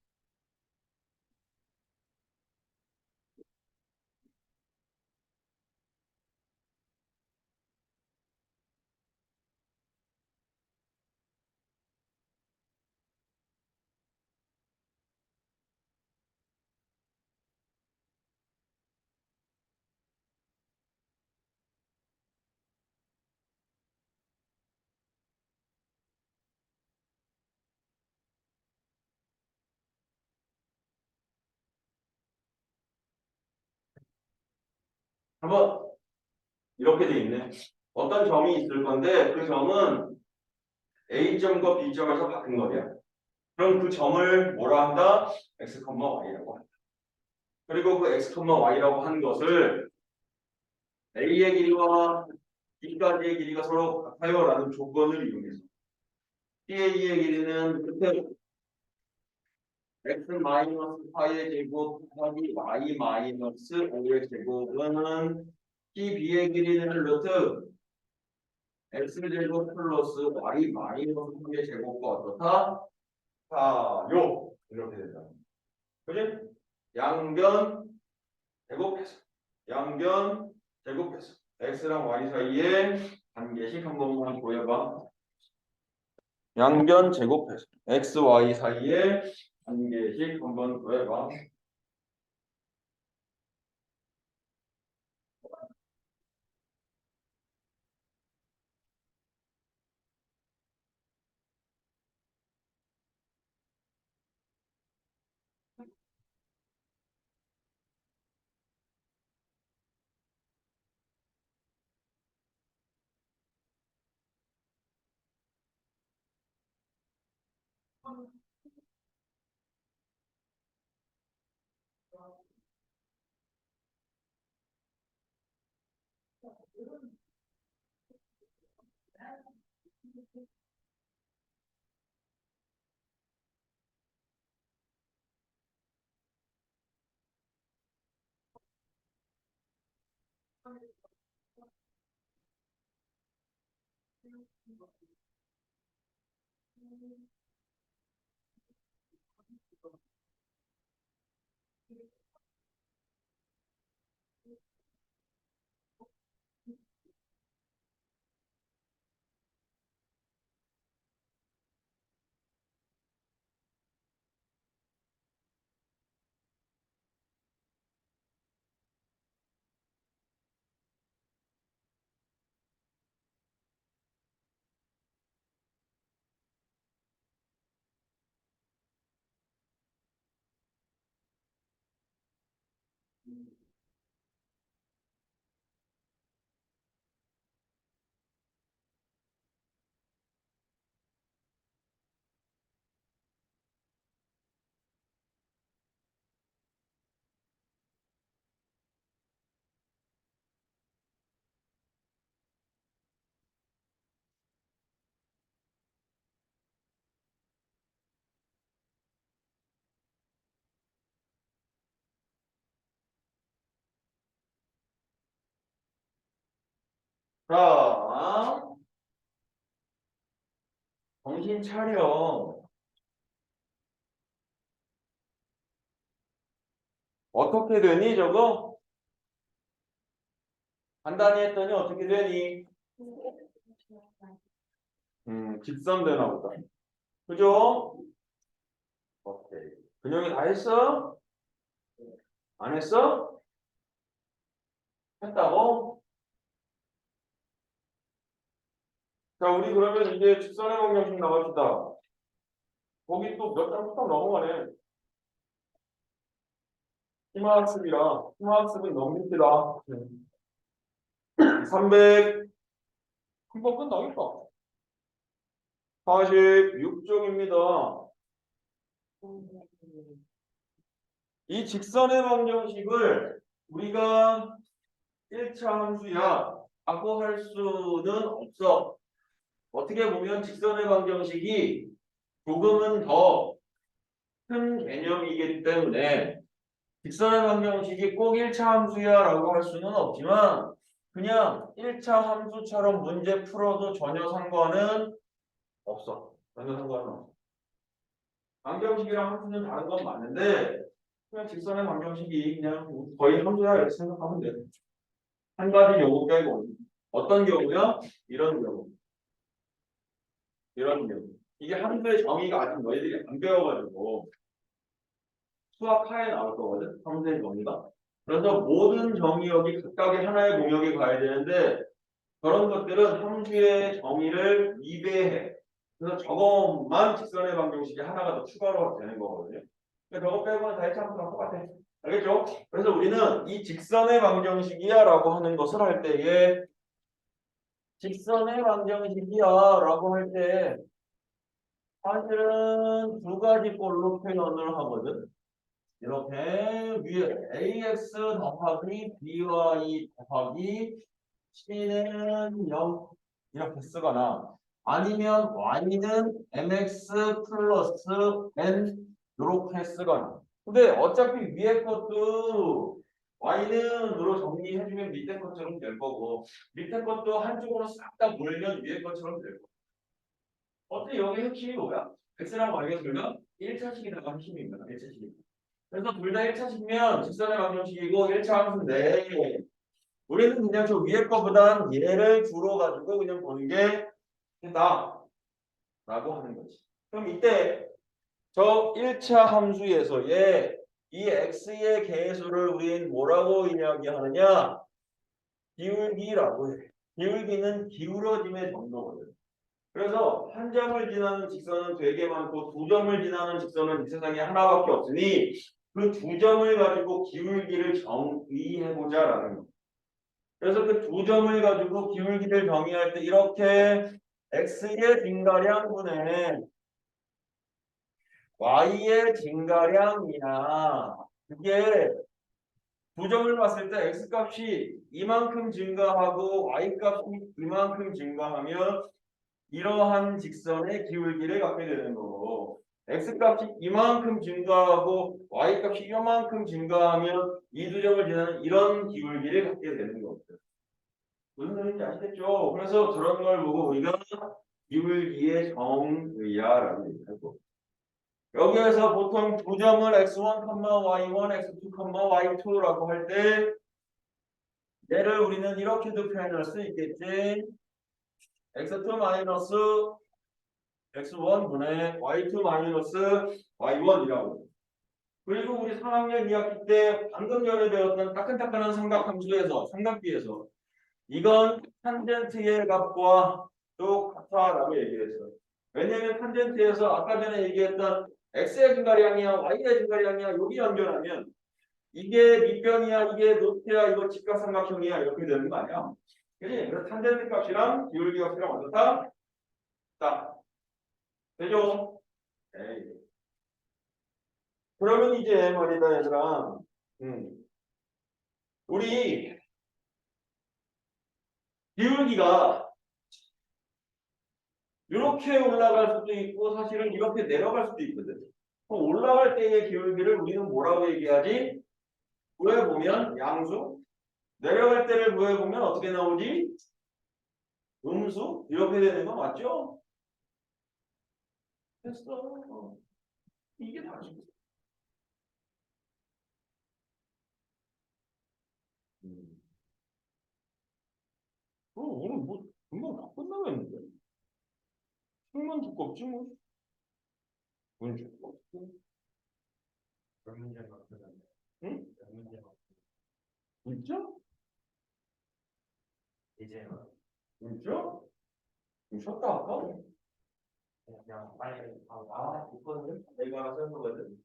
한번 이렇게 돼 있네. 어떤 점이 있을 건데 그 점은 A점과 B점에서 같은 거야. 그럼 그 점을 뭐라 한다? x, y라고 한다. 그리고 그 x, y라고 한 것을 A의 길이와 B까지의 길이가 서로 같아요라는 조건을 이용해서 B의 길이는 끝에 x 마이너스 4의 제곱 곱하기 y 마이너스 5의 제곱은 B의 길이는 루트 x 제곱 플러스 y 마이너스 3의 제곱과 어떻다? 자, 이렇게 된다. 그지? 양변 제곱해서 양변 제곱해서 x랑 y 사이에 관계식 한 번만 보여봐. 양변 제곱해서 x, y 사이에 관계식 한번 보여봐. 자, 정신 차려. 어떻게 되니 저거? 간단히 했더니 어떻게 되니? 직선되나 보다. 그죠? 오케이. 근영이 다 했어? 안 했어? 했다고? 자, 우리 그러면 이제 직선의 방정식 나갑시다. 거기 또 몇 장 뚝딱 넘어가네. 희망학습이라. 희망학습은 넘깁시다. 300. 금방 끝나겠다. 46쪽입니다. 이 직선의 방정식을 우리가 1차 함수야 라고 할 수는 없어. 어떻게 보면 직선의 방정식이 조금은 더 큰 개념이기 때문에 직선의 방정식이 꼭 1차 함수야 라고 할 수는 없지만 그냥 1차 함수처럼 문제 풀어도 전혀 상관은 없어. 전혀 상관은 없어. 방정식이랑 함수는 다른 건 맞는데 그냥 직선의 방정식이 그냥 거의 함수야 이렇게 생각하면 돼. 한 가지 경우 빼고. 어떤 경우야? 이런 경우. 이런 경우. 이게 함수의 정의가 아직 너희들이 안 배워가지고 수학 하에 나올 거거든. 함수의 정의가. 그래서 모든 정의역이 각각의 하나의 공역에 가야 되는데 그런 것들은 함수의 정의를 위배해. 그래서 저것만 직선의 방정식이 하나가 더 추가로 되는 거거든요. 근데 저거 빼고는 다 1차 함수랑 똑같아. 알겠죠? 그래서 우리는 이 직선의 방정식이야라고 하는 것을 할 때에 직선의 방정식이야라고 할 때 사실은 두 가지 꼴로 표현을 하거든. 이렇게 위에 ax 더하기 by 더하기 c는 0 이렇게 쓰거나 아니면 y는 mx 플러스 n 이렇게 쓰거나 근데 어차피 위에 것도 y는으로 정리해주면 밑에 것처럼 될 거고 밑에 것도 한쪽으로 싹 다 몰면 위에 것처럼 될 거고 어때 여기 핵심이 뭐야? x랑 y가 둘 다 1차식이다가 핵심입니다. 1차식이 그래서 둘 다 1차식이면 직선의 방정식이고 1차 함수인데 우리는 그냥 저 위에 거보단 얘를 주로 가지고 그냥 보는 게 된다 라고 하는 거지. 그럼 이때 저 1차 함수에서의 이 x의 개수를 우린 뭐라고 이야기하느냐? 기울기라고 해. 기울기는 기울어짐의 정도거든. 그래서 한 점을 지나는 직선은 되게 많고 두 점을 지나는 직선은 이 세상에 하나밖에 없으니 그 두 점을 가지고 기울기를 정의해보자라는 거. 그래서 그 두 점을 가지고 기울기를 정의할 때 이렇게 x의 증가량분의 y의 증가량이야. 그게 두 점을 봤을 때 x 값이 이만큼 증가하고 y 값이 이만큼 증가하면 이러한 직선의 기울기를 갖게 되는 거고 x 값이 이만큼 증가하고 y 값이 이만큼 증가하면 이 두 점을 지나는 이런 기울기를 갖게 되는 거거든. 무슨 소리인지 아시겠죠? 그래서 저런 걸 보고 우리가 기울기의 정의야라고 얘기하고 여기에서 보통 두 점을 x1, y1, x2, y2라고 할 때 얘를 우리는 이렇게도 표현할 수 있겠지. x2 마이너스 x1 분의 y2 마이너스 y1이라고. 그리고 우리 3학년 2학기 때 방금 전에 배웠던 따끈따끈한 삼각함수에서 삼각비에서 이건 탄젠트의 값과 똑같다라고 얘기했어요. 왜냐하면 탄젠트에서 아까 전에 얘기했던 x의 증가량이야 y의 증가량이야 여기 연결하면 이게 밑변이야 이게 노트야 이거 직각삼각형이야 이렇게 되는 거 아니야? 그지? 그래서 탄젠트 값이랑 기울기 값이랑 어떻다? 딱 되죠? 에이. 그러면 이제 말이다 얘들아 우리 기울기가 이렇게 올라갈 수도 있고 사실은 이렇게 내려갈 수도 있거든. 그럼 올라갈 때의 기울기를 우리는 뭐라고 얘기하지? 구해보면 양수. 내려갈 때를 구해보면 어떻게 나오지? 음수. 이렇게 되는 거 맞죠? 됐어. 이게 다지. 오늘 뭐 금방 다 끝나겠는데? 술만 두껍지 뭐. 문 두껍고. 몇 문제가 없어졌네. 응? 몇 문제가 없어. 진짜? 이제 진짜? 좀 쉬었다 할까? 그냥 빨리 나와 있거든. 내가 알아서 해보거든.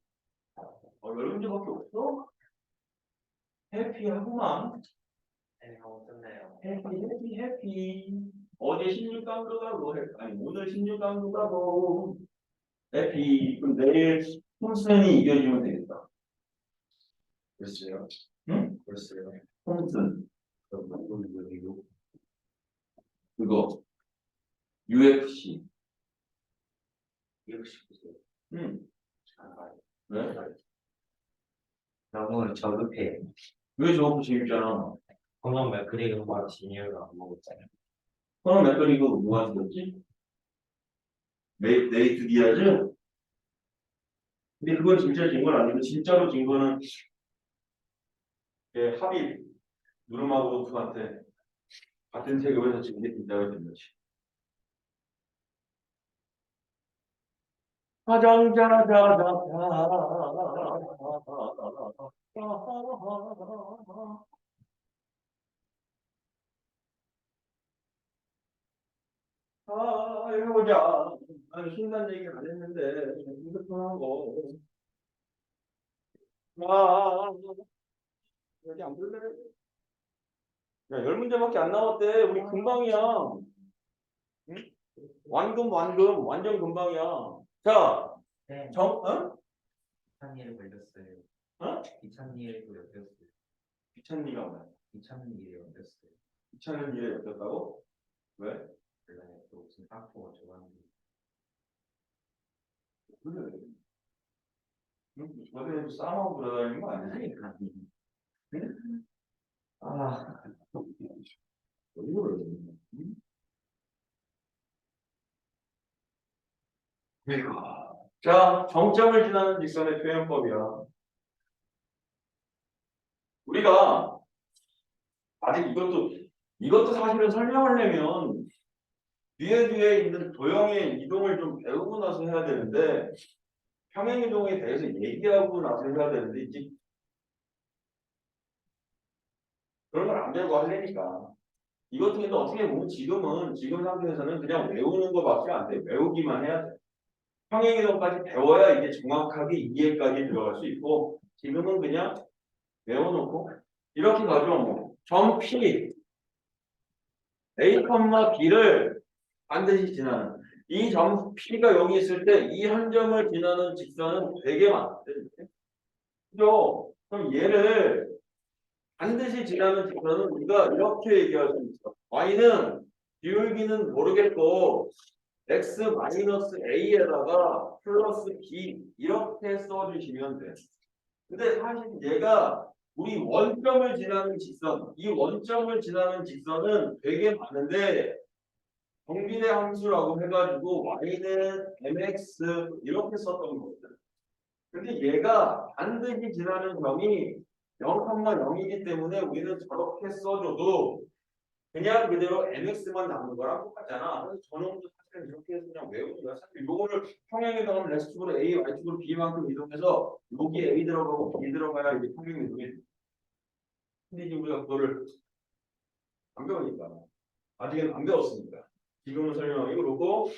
열 문제밖에 없어? 해피하구만. 네, 하고 끝내요. 해피. 어제 16강도 가고, 아니, 오늘 16강도 가고, 해피. 그럼 내일 톰슨이 이겨주면 되겠다. 글쎄요. 응? 글쎄요. 톰슨. 그리고 그거. UFC. 역시 보세요. 응. 잘 봐요. 왜? 너무 저급해. 왜 저거 재밌잖아. 공룡 맥그리그와 진이유가 안 먹었잖아요. 그럼 맥거리고 누가 죽였지? 네이트 디아즈? 근데 그건 진짜 진 건 아니고, 진짜로 진 거는, 합의, 누르마고토한테 같은 체급에서 지금 게 진짜가 된 거지. 해보자. 아니, 신난 얘기 안 했는데, 핸드폰하고. 여기 안 볼래? 야, 10문제밖에 안 나왔대. 우리 금방이야. 응? 완전 금방이야. 자, 네. 어? 이찬이에 걸렸어요. 어? 이찬이에도 엮였어요. 귀찮니가 뭐야? 이찬이에 엮였어요. 귀찮은 일에 엮였다고? 왜? 원래 또 무슨 학부가 좋아하는데. 그래. 저들도 싸움하고 그러다니는 거 아니지? 아, 왜 그래? 응? 아이고. 자, 정점을 지나는 직선의 표현법이야. 우리가 아직 이것도 사실은 설명하려면 뒤에 있는 도형의 이동을 좀 배우고 나서 해야 되는데 평행이동에 대해서 얘기하고 나서 해야 되는데 이제 그런 걸 안 배우고 하려니까 이것도 근데 어떻게 보면 지금 상태에서는 그냥 외우는 거밖에 안 돼. 외우기만 해야 돼. 평행이동까지 배워야 이게 정확하게 이해까지 들어갈 수 있고 지금은 그냥 외워놓고 이렇게 가죠. 뭐. 점 P A, B를 반드시 지나는 이 점 P가 여기 있을 때 이 한 점을 지나는 직선은 되게 많대. 그죠? 그럼 얘를 반드시 지나는 직선은 우리가 이렇게 얘기할 수 있어. Y는 기울기는 모르겠고 x-a에다가 플러스 b 이렇게 써주시면 돼. 근데 사실 얘가 우리 원점을 지나는 직선, 이 원점을 지나는 직선은 되게 많은데 정비례 함수라고 해가지고 y는 mx 이렇게 썼던 거거든. 근데 얘가 반드시 지나는 점이 0,0이기 때문에 우리는 저렇게 써줘도 그냥 그대로 mx만 남는 거랑 똑같잖아. 그래서 저놈도 사실은 이렇게 해서 그냥 외우는 거야. 사실 요거를 평행이동하면 x축으로 a, y축으로 b만큼 이동해서 여기 a 들어가고 b 들어가야 이게 평행이동이 돼. 근데 이제 우리가 그거를 안 배우니까 아직은 안 배웠으니까 지금은 설명하기 그렇고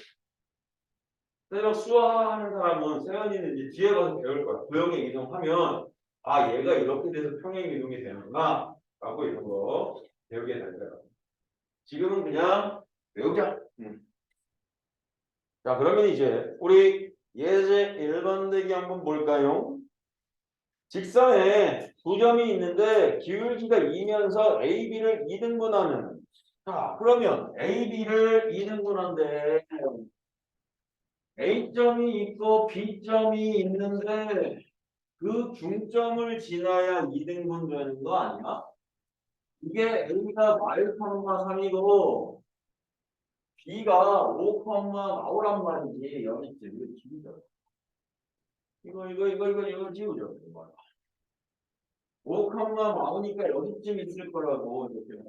새벽 수화하는 사람은 세연이는 이제 뒤에 가서 배울 거야. 도형의 이동하면 아 얘가 이렇게 돼서 평행 이동이 되는구나 라고 이런 거 배우게 될 거야. 지금은 그냥 외우자. 자 그러면 이제 우리 예제 1번 대기 한번 볼까요? 직선에 두 점이 있는데 기울기가 2면서 AB를 2등분하는 자 그러면 AB를 2등분한데 A점이 있고 B점이 있는데 그 중점을 지나야 2등분 되는 거 아니야? 이게 A가 마일카노가 3이고 B가 5,4란 말이지. 여기 있지. 이거 지우죠. 이거 지우죠. 5,4니까 여기쯤 있을 거라고 이렇게.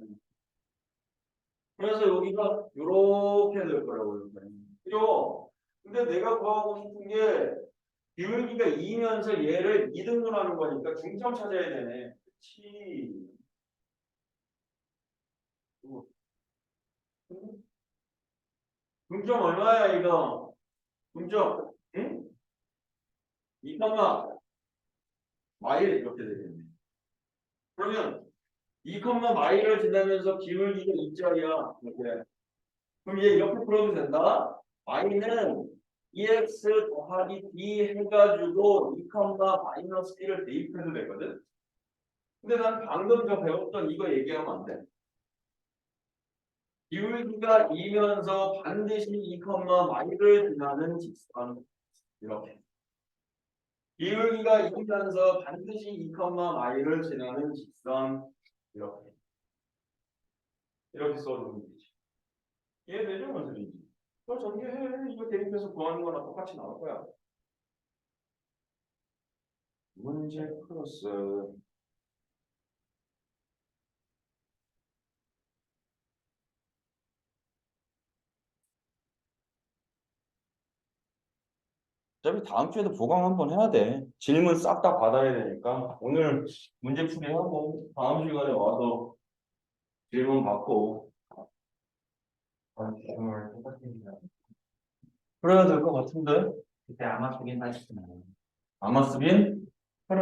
그래서 여기가 이렇게 될 거라고 이렇게. 그죠? 근데 내가 구하고 싶은 게 기울기가 2면서 얘를 2등분하는 거니까 중점 찾아야 되네. 그치? 중점 얼마야 이거? 중점 응? 2, 마일 이렇게 되겠네. 그러면 2, 마일을 지나면서 기울기가 2짜리야. 이렇게. 그럼 얘 이렇게 풀어도 된다. y는 2x 더하기 b 해가지고 2, 마이너스 1을 대입해도 되거든. 근데 난 방금 저 배웠던 이거 얘기하면 안 돼. 기울기가 2면서 반드시 2, 마이를 지나는 직선. 이렇게. 기울기가 2면서 반드시 2, 마이를 지나는 직선. 이렇게. 이렇게 써주는 거지. 이해되죠? 무슨 소리인지. 그걸 전개해. 이거 대입해서 구하는 거랑 똑같이 나올 거야. 문제 플러스. 어차피 다음 주에도 보강 한번 해야 돼. 질문 싹 다 받아야 되니까. 오늘 문제 풀이하고 다음 시간에 와서 질문 받고 정말 똑같습니다. 그래야 될 것 같은데. 그때 아마 보긴 하시잖아요. 아마 쓰긴? 그래.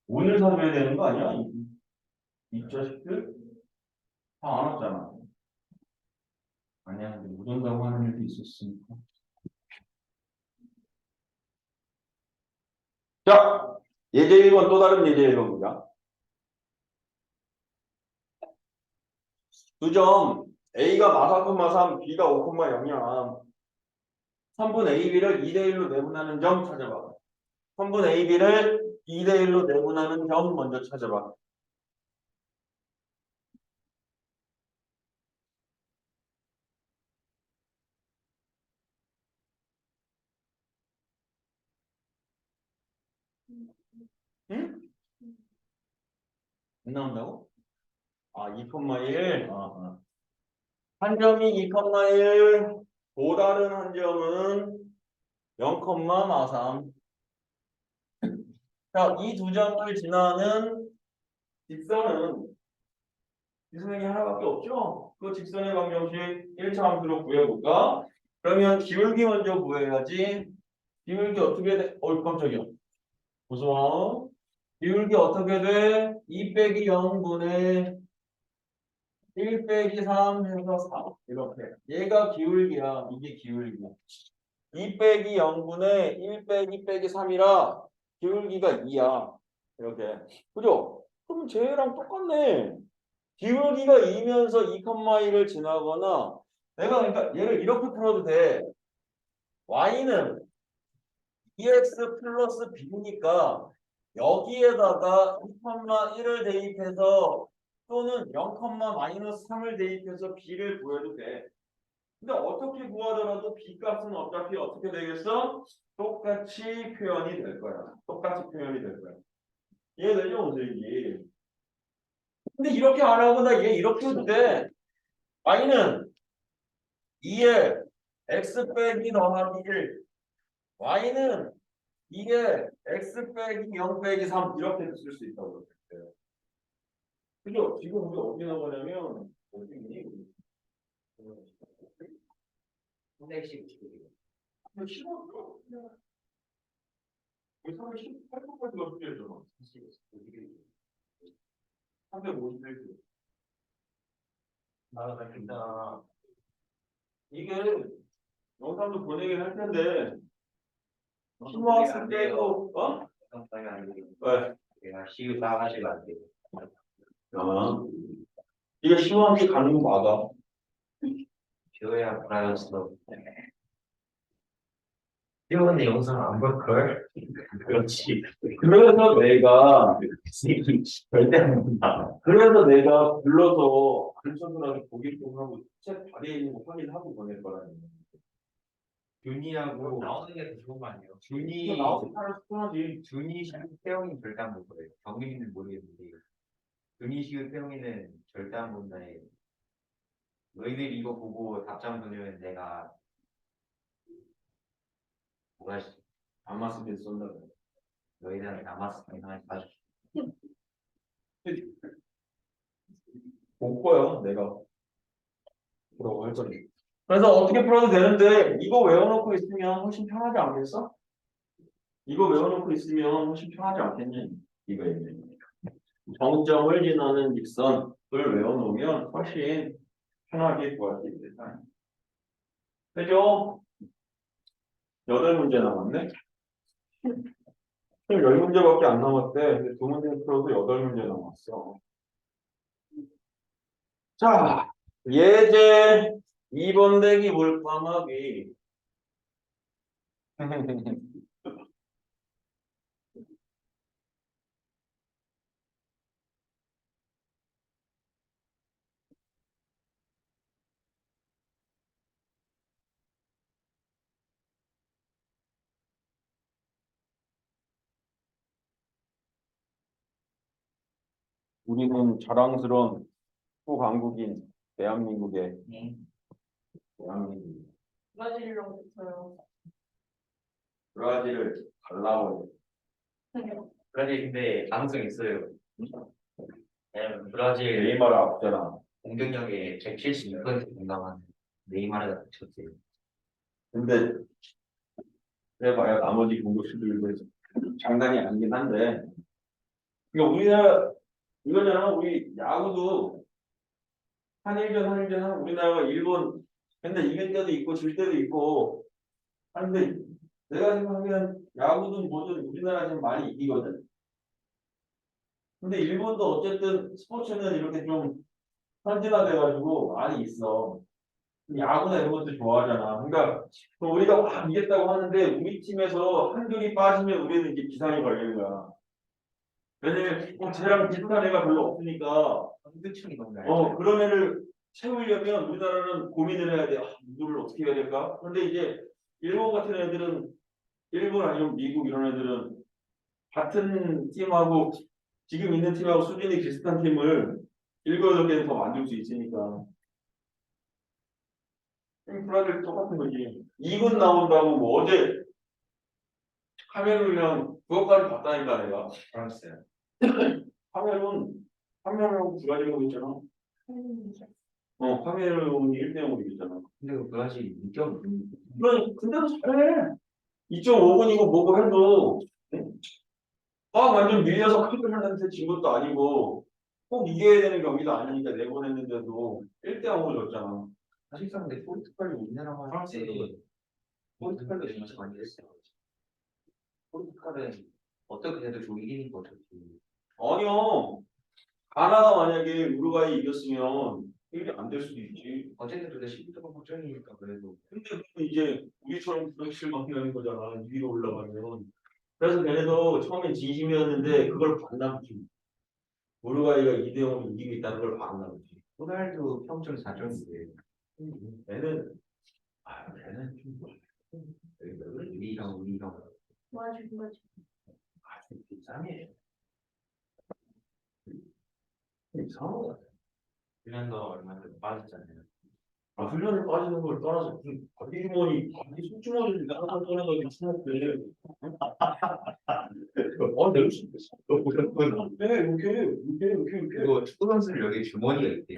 오늘 사줘야 되는 거 아니야? 이 자식들 다 안 왔잖아. 아니야, 근데 못 온다고 하는 일도 있었으니까. 자, 예제 1번 또 다른 예제 1번 보자. 두 점 A가 마사, 3, B가 5,0이야. 3분 AB를 2대1로 내분하는 점 찾아봐. 3분 AB를 2대1로 내분하는 점 먼저 찾아봐. 응? 안 나온다고? 아, 2,1. 한 점이 2,1. 또 다른 한 점은 0,43. 자, 이 두 점을 지나는 직선은 직선이 하나밖에 없죠? 그 직선의 방정식 1차 함수로 구해볼까? 그러면 기울기 먼저 구해야지. 기울기 어떻게 돼? 깜짝이야. 무서워. 기울기 어떻게 돼? 2 빼기 0분의 1 빼기 3 해서 4. 이렇게. 얘가 기울기야. 이게 기울기야. 2 빼기 0분의 1 빼기 3이라 기울기가 2야. 이렇게. 그죠? 그럼 쟤랑 똑같네. 기울기가 2면서 2,1을 지나거나 내가 그러니까 얘를 이렇게 풀어도 돼. y는 2x 플러스 b니까 여기에다가 2,1을 대입해서 또는 0, 마이너스 3을 대입해서 b를 구해도 돼. 근데 어떻게 구하더라도 b 값은 어차피 어떻게 되겠어? 똑같이 표현이 될 거야. 똑같이 표현이 될 거야. 이해되죠, 무슨인지? 근데 이렇게 안 하고 나 얘 이렇게 해도 돼. y는 2에 x 빼기 더하기 1. y는 2에 x 빼기 0 빼기 3 이렇게 쓸 수 있다고 그랬어요. 그죠? 지금 우리 어디 나가냐면 어디 있니? 선택식 이거 싫어. 우리 318번까지 어떻게 해줘? 351개. 나가 괜찮아. 이게 영상도 보내긴 할 텐데 심화학습 때도 상당히 안 돼. 왜? 내가 시우 다 하시면 안 돼. 이게 심화학습 가는 거 맞아. 지호야 불안했어. 지호는 영상 안 볼걸? 그렇지. 그래서 내가 절대 안 본다. 그래서 내가 불러서 안쳐서라도 보기 좀 하고 책 발에 있는 거 확인하고 보낼 거라는 거야. 준이하고 나오는 게 더 좋은 거 아니에요? 준이 나와서 팔을 편하지. 준이 시우 태영이 절대 안 볼 거예요. 정민이는 모르겠는데 준이 시우 태영이는 절대 안 본다 해. 너희들 이거 보고 답장 보내면 내가 뭐가 안 맞을 때 쏜다 그래. 너희들한테 남았으면 하나 봐줄게. 못 봐요, 내가. 뭐라고 할 거니. 그래서 어떻게 풀어도 되는데 이거 외워놓고 있으면 훨씬 편하지 않겠어? 이거 외워놓고 있으면 훨씬 편하지 않겠니? 이거 얘기해. 정점을 지나는 직선을 외워놓으면 훨씬 편하게 구할 수 있겠다. 그죠? 8문제 남았네? 10문제밖에 안 남았대. 근데 2문제 풀어도 8문제 남았어. 자, 예제 2번 내기 물감하기. 우리는 자랑스러운 후강국인 대한민국의 대한민국. 브라질이랑 붙어요. 브라질을 갈라버려. 브라질 근데 가능성 있어요. 왜냐면 브라질 네이마르 앞잖아. 공격력에 172% 공감한 네이마르가 붙였대요. 근데 그래봐야 나머지 공격수들도 장난이 아니긴 한데 그러니까 우리나라 이거잖아. 우리 야구도 한일전 하면 우리나라가 일본 근데 이길 때도 있고 질 때도 있고 근데 내가 생각하면 야구든 뭐든 우리나라 지금 많이 이기거든. 근데 일본도 어쨌든 스포츠는 이렇게 좀 선진화돼가지고 많이 있어. 야구나 이런 것도 좋아하잖아. 그러니까 우리가 막 이겼다고 하는데 우리 팀에서 한둘이 빠지면 우리는 이제 기상이 걸리는 거야. 왜냐면 쟤랑 비슷한 애가 별로 없으니까 상대층이 너무 얇아요. 그런 애를 채우려면 우리나라는 고민을 해야 돼. 누구를 어떻게 해야 될까? 그런데 이제 일본 같은 애들은 일본 아니면 미국 이런 애들은 같은 팀하고 지금 있는 팀하고 수준이 비슷한 팀을 7-8개는 더 만들 수 있으니까. 브라질 똑같은 거지. 2군 나온다고 뭐 어제 카메룬이랑 그것까지 봤다니까 내가. 프랑스. 카메룬하고 브라질하고 있잖아. 카메룬이 1대0으로 이겼잖아. 근데 그 브라질 2점 근데도 잘해. 2.5분이고 뭐고 해도 완전 밀려서 카메룬한테 진 것도 아니고 꼭 이겨야 되는 경기도 아니니까 4번 했는데도 1대0으로 졌잖아. 사실상 근데 포르투갈이 우리나라만 프랑스도 포르투갈도 진짜 많이 했어요. 포르투갈은 어떻게 해도 좀 이기는 거 어차피. 아니요. 가나가 만약에 우루과이 이겼으면 이게 안 될 수도 있지. 어쨌든 근데 12점 확정이니까 그래도. 근데 이제 우리처럼 불확실 막히는 거잖아. 위로 올라가면. 그래서 걔네도 처음엔 진심이었는데 그걸 봤나 보지. 우루과이가 2대0으로 이기고 있다는 걸 봤나 보지. 호날두 평점 4점인데 얘는 걔는 좀 우리랑 맞아. 아주 이상해. 이상한 거 같아. 훈련도 얼마 전에 빠졌잖아요. 훈련을 빠지는 걸 떠나서 무슨 바디 주머니, 바디 속주머니를 나가서 꺼내가지고 치는데 내가 진짜 너 보셨구나. 네, 이렇게. 그리고 축구 선수들 여기 주머니가 있대.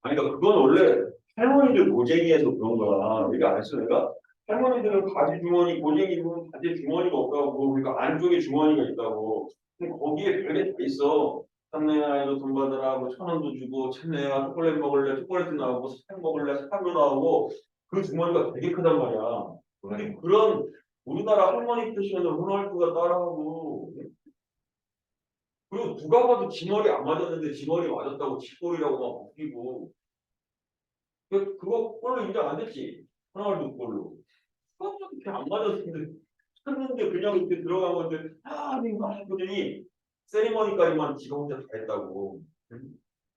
아니, 그러니까 그건 원래 할머니들 고쟁이에서 그런 거야. 이게 안 했어, 내가? 할머니들은 바지 주머니, 고쟁이 입으면 바지에 주머니가 없다고, 그러니까 안쪽에 주머니가 있다고. 근데 거기에 별게 다 있어. 참내야, 이거 돈 받으라, 뭐 1,000원도 주고, 참내야, 초콜릿 먹을래, 초콜릿도 나오고, 사탕 먹을래, 사탕도 나오고, 그 주머니가 되게 크단 말이야. 근데 그런 우리나라 할머니 패션을 호날두가 따라하고, 그리고 누가 봐도 지 머리 안 맞았는데 지 머리 맞았다고 쥐꼬리라고 막 웃기고. 그거 꼴로 인정 안 됐지? 호날두 꼴로. 그렇게 안 맞았는데 쳤는데 그냥 이렇게 들어간 건데 이거 하더니 세리머니까지만 지가 혼자 다 했다고.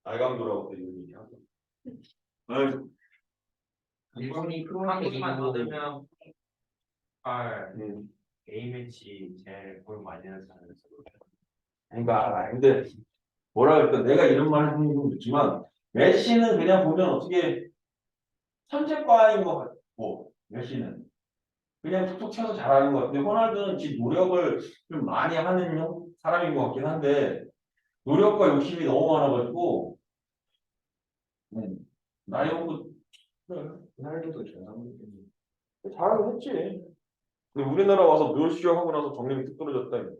알강도라고 또 이런 얘기 하고. 아이고. 일본이 한국만 이기고 넣으면 A매치 제일 볼 많이 하는 사람이었어. 그러니까 근데 뭐라 그럴까 내가 이런 말 하는 건 그렇지만 메시는 그냥 보면 어떻게 천재과인 것 같고 메시는 그냥 툭툭 쳐서 잘하는 것 같은데 호날두는 지 노력을 좀 많이 하는 사람인 것 같긴 한데 노력과 욕심이 너무 많아가지고 나이 먹고 호날두도 전성기 잘하긴 했지. 근데 우리나라 와서 멸시하고 하고 나서 정력이 뚝 떨어졌다.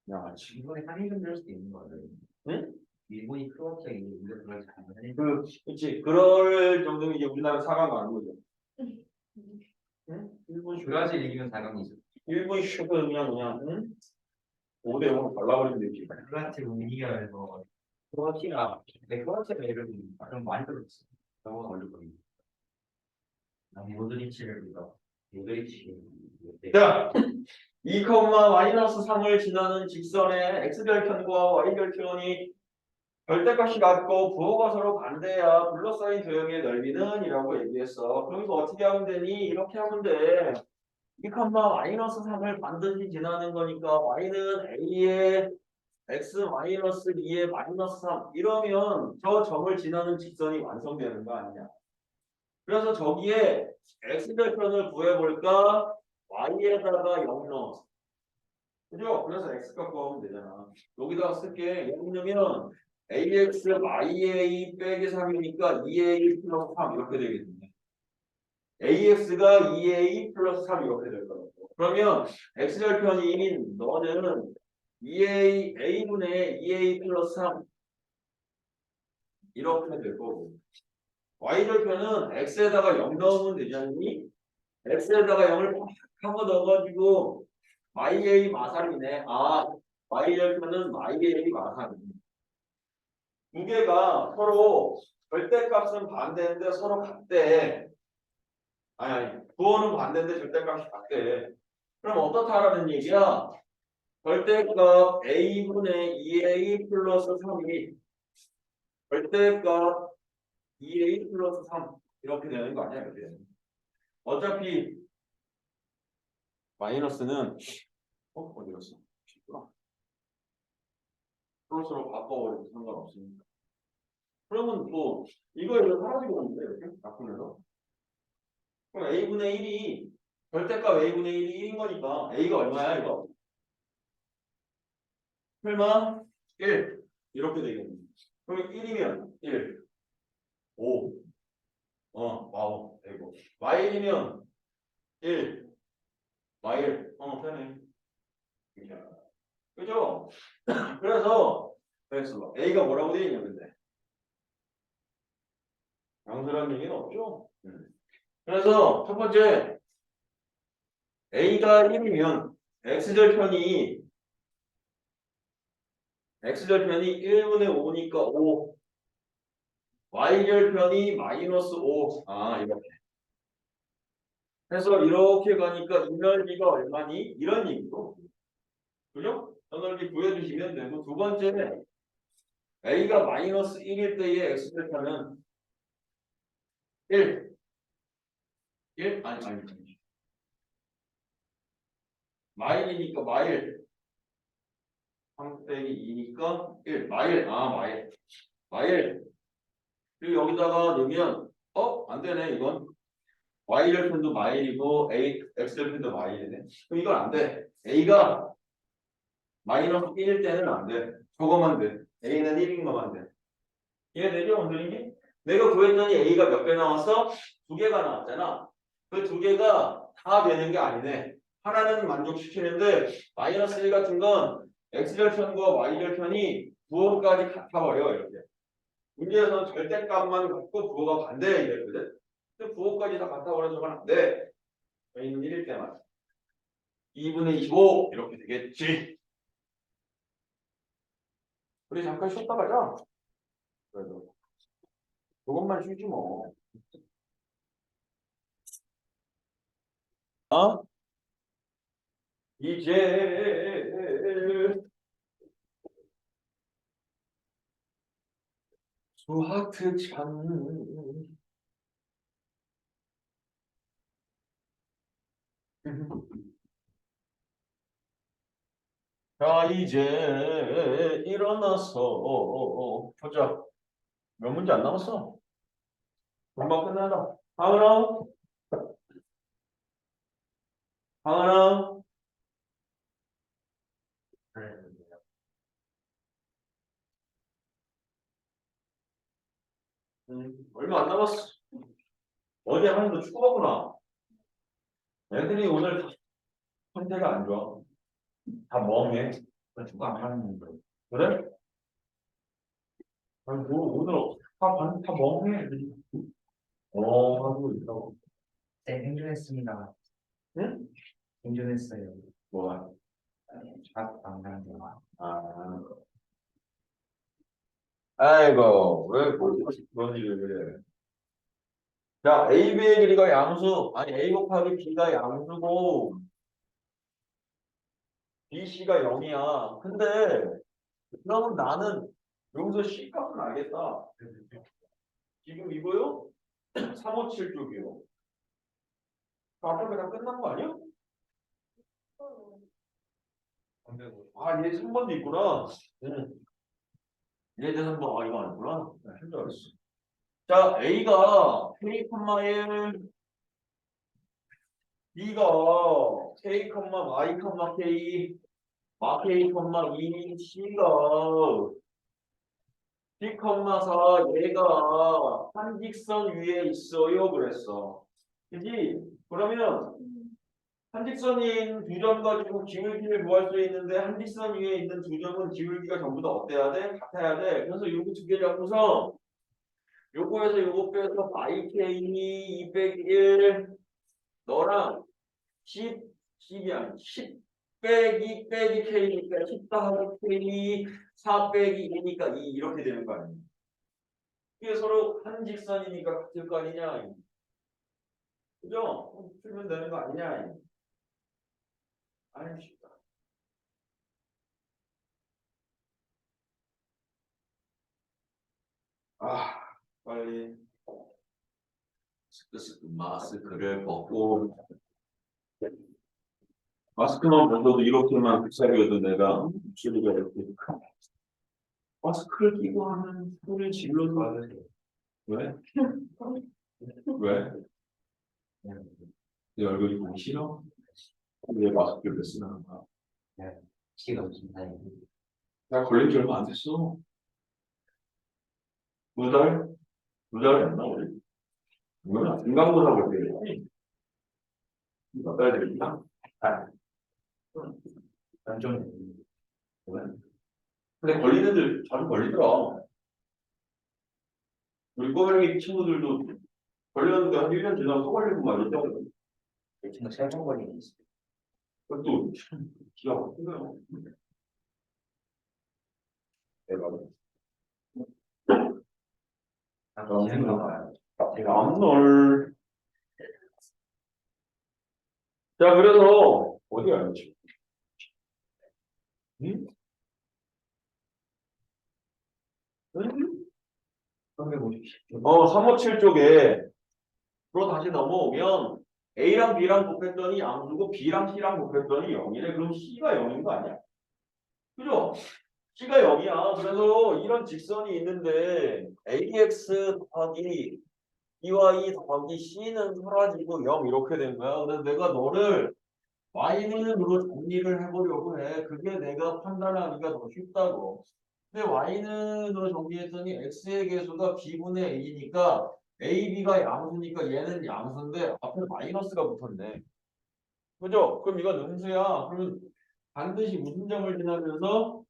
야 지금 일본에 한일전 될 수도 있는 거예요. 응? 일본이 크로아티아 이기고 우리가 그걸 잘하는 그렇지 그럴 정도면 이제 우리나라 4강 가는 거죠. 응? 일본 브라질 이기면 4강이죠. 일본 슈가 그냥 응? 5대0으로 발라버리면 되지. 크로아티아 운이겨서 크로아티아가 예를 들면 좀 많이 들었어. 너무 어렵거든요. 모드리치를 믿어. 모드리치. 자, 2,-3을 지나는 직선의 x절편과 y절편이 절대값이 같고 부호가 서로 반대야 둘러싸인 도형의 넓이는 이라고 얘기했어. 그럼 이거 어떻게 하면 되니? 이렇게 하면 돼. 2,-3을 반드시 지나는 거니까 y는 a의 x-2의 -3 이러면 저 점을 지나는 직선이 완성되는 거 아니냐. 그래서 저기에 x절편을 구해볼까? y에다가 0 넣어. 그죠? 그래서 x값 구하면 되잖아. 여기다가 쓸게 0 넣으면 ax ya 빼기 3이니까 2a 플러스 3 이렇게 되겠네. ax가 2a 플러스 3 이렇게 될 거라고. 그러면 x절편인 너는 A분의 2A 플러스 3 이렇게 될 거고 Y절편은 X에다가 0 넣으면 되지 않니? X에다가 0을 팍 하고 넣어가지고 YA 마살이네. 아, Y절편은 YA 마살이네. 두 개가 서로 절대값은 반대인데 서로 같대. 아니, 부호는 반대인데 절대값이 같대. 그럼 어떻다라는 얘기야? 절대값 A분의 2A 플러스 3이 절대값 2A 플러스 3 이렇게 되는 거 아니야? 이렇게. 어차피 마이너스는 어디 갔어? 쉽구나. 플러스로 바꿔버려도 상관없으니까. 그러면 뭐 이거 사라지고 있는데 이렇게 바꾸면서 그럼 A분의 1이 절대값 A분의 1이 1인 거니까 A가 얼마야 이거? 설마 1 이렇게 되겠네. 그럼 1이면 1 5 와우 되고 Y1이면 1 Y1 편해. 그죠? 그래서 A가 뭐라고 되어 있냐 근데 양수라는 얘기는 없죠? 그래서 첫 번째 A가 1이면 X절편이 1분의 5니까 5 Y절편이 마이너스 5 이렇게 해서 이렇게 가니까 이 넓이가 얼마니? 이런 얘기고 그죠? 저 넓이 구해주시면 되고 두 번째는 A가 마이너스 1일 때의 X절편은 1 아니 마일이니까 마일 3 빼기 2니까 1 마일 그리고 여기다가 넣으면 안 되네 이건 Y절편도 마일이고 X절편도 마일이네 그럼 이건 안 돼 A가 마이너스 1일 때는 안 돼 저거만 돼 A는 1인 것만 돼 이해되죠 원준이? 내가 구했더니 A가 몇 개 나왔어? 2개가 나왔잖아 그 2개가 다 되는 게 아니네 하나는 만족시키는데 마이너스 1 같은 건 X절편과 Y절편이 부호까지 같아버려 이렇게 문제에서는 절대값만 갖고 부호가 반대 이랬거든 근데 부호까지 다 같아버려서는 안 돼 A는 1일 때만 2분의 25 이렇게 되겠지 우리 잠깐 쉬었다 가자 그래도 그것만 쉬지 뭐 이제 수학 특강 자 이제 일어나서 보자 몇 문제 안 남았어 금방 끝나다 하은아 얼마 안 남았어 어제 하는도 축구 봤구나 애들이 오늘 상태가 안 좋아 다 멍해 축구 안 하는 거. 그래? 아니 뭐 오늘 다 멍해 애들이 하고 있다고 네, 행준했습니다. 응? 행준했어요. 뭐가? 안 가는 거. 아이고 왜 그런 일을 해 자 AB의 길이가 양수 아니 A 곱하기 B가 양수고 BC가 0이야 근데 그러면 나는 여기서 C 값은 알겠다 지금 이거요? 357 쪽이요 아까 그냥 끝난 거 아니야? 얘 3번도 있구나 얘 3번 이거 아니구나 할 줄 알았어 자 A가 K, 1 B가 K, Y, K 마 K, 2 C가 B, 4 얘가 한 직선 위에 있어요 그랬어 그지? 그러면 한직선인 두 점 가지고 기울기를 구할 수 있는데 한직선 위에 있는 두 점은 기울기가 전부 다 어때야 돼? 같아야 돼. 그래서 요거 두 개 잡고서 요거에서 요거 빼서 IK 2 빼기 1 너랑 10이 아니야. 10 빼기 K니까 10 더하기 K 4 빼기 2니까 2 이렇게 되는 거 아니야. 이게 서로 한 직선이니까 같을 거 아니냐. 그죠? 풀면 되는 거 아니냐. 아유 쉽다. 아 빨리 마스크를 벗고 마스크만 벗어도 이렇게만 빗살이어도 내가 목소리가 이렇게 마스크를 끼고 하는 소리를 질러도 왜? 왜? 내 얼굴이 보기 싫어? 왜 마스크를 왜 쓰나? 시가 무슨 사이? 나 걸린 지 얼마 안 됐어. 2달? 2달이 안 나오네. 이거는 중간고사 볼 때겠지? 몇 달 되겠나? 완전 근데 걸리는 애들 자주 걸리더라. 우리 꼬맹이 친구들도 걸렸는데 한 1년 지나고 또 걸리고 막 이랬다고. 지금 세번 걸리는 있어. 그것도 기가 막히네요. 대박. 너무 생각나. 제가 암놀. 자, 그래서 어디 가야지? 응? 응? 350. 357 쪽에 로 다시 넘어오면 A랑 B랑 곱했더니 양수고 B랑 C랑 곱했더니 0이래. 그럼 C가 0인 거 아니야? 그죠? C가 0이야. 그래서 이런 직선이 있는데 AX 더하기 BY 더하기 C는 사라지고 0 이렇게 된 거야. 그래서 내가 너를 Y는으로 정리를 해보려고 해. 그게 내가 판단하기가 더 쉽다고. 근데 Y는으로 정리했더니 X의 개수가 B분의 A니까 A, B가 양수니까 얘는 양수인데 앞에 마이너스가 붙었네. 그죠? 그럼 이건 음수야. 그러면 반드시 무슨 점을 지나면서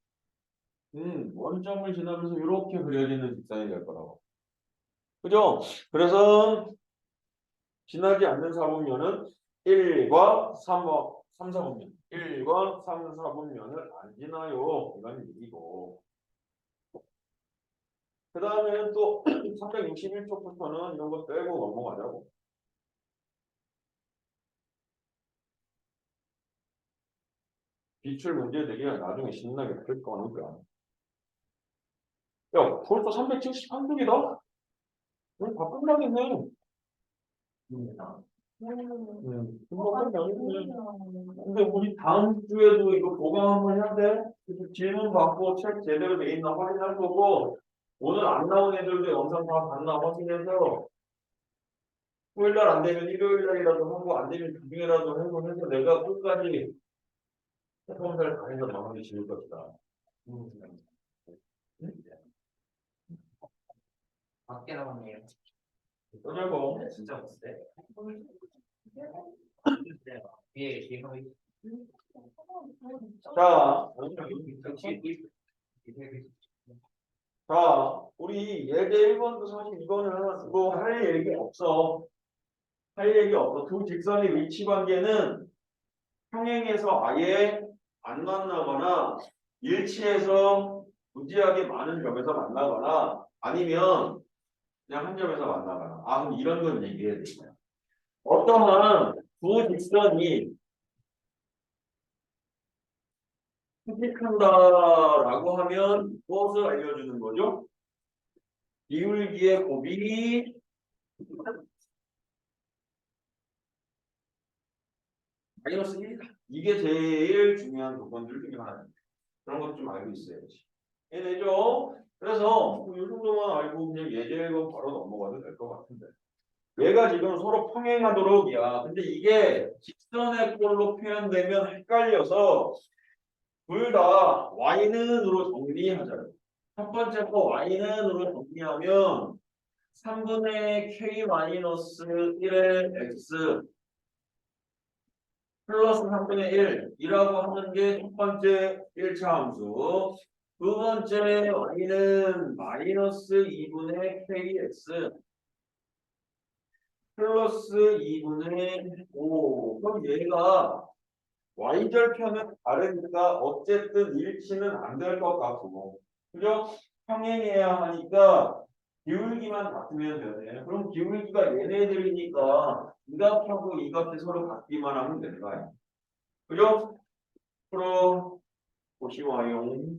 원점을 지나면서 이렇게 그려지는 직선이 될 거라고. 그죠? 그래서 지나지 않는 사분면은 1과 3, 4분면 1과 3, 4분면을 안 지나요. 이건 얘기고. 그 다음에는 또 361쪽부터는 이런 거 빼고 넘어가자고. 기출 문제 되기가 나중에 신나게 풀 거니까. 야, 벌써 373쪽이다? 오늘 다 끝나겠네. 금방 끝나겠네. 근데 우리 다음 주에도 이거 보강 한번 해야 돼. 그래서 질문 받고 책 제대로 돼 있나 확인할 거고, 오늘 안 나온 애들도 영상 다 봤나 확인해서, 토요일날 안 되면 일요일날이라도 하고, 안 되면 주중에라도 하고 해서 내가 끝까지 검사를 다 해서 마무리 지을 것이다. 밖에 나왔네요. 그리고 진짜 못세. 위에 뒤에 자, 자, 우리 예제 1번도 사실 이거는 뭐 할 얘기 없어. 할 얘기 없어. 두 직선의 위치 관계는 평행에서 아예 안 만나거나 일치해서 무지하게 많은 점에서 만나거나 아니면 그냥 한 점에서 만나거나. 아, 그럼 이런 건 얘기해야 돼. 어떠한 두 직선이 수직한다라고 하면 무엇을 알려주는 거죠? 기울기의 곱이 마이너스 1이다. 이게 제일 중요한 조건들 중에 하나입니다. 그런 것 좀 알고 있어야지. 이해되죠? 그래서 이 정도만 알고 그냥 예제 1번 바로 넘어가도 될 것 같은데. 얘가 지금 서로 평행하도록이야. 근데 이게 직선의 꼴로 표현되면 헷갈려서 둘 다 y는으로 정리하자요. 첫 번째 거 y는으로 정리하면 3분의 k-1의 x 플러스 3분의 1이라고 하는 게 첫 번째 1차 함수. 두 번째 y는 마이너스 2분의 kx 플러스 2분의 5. 그럼 얘가 y절편은 다르니까 어쨌든 일치는 안 될 것 같고. 그죠? 평행해야 하니까 기울기만 같으면 되네. 그럼 기울기가 얘네들이니까 이 값하고 이 값이 서로 같기만 하면 되는 거야. 그죠? 풀어 보시와요.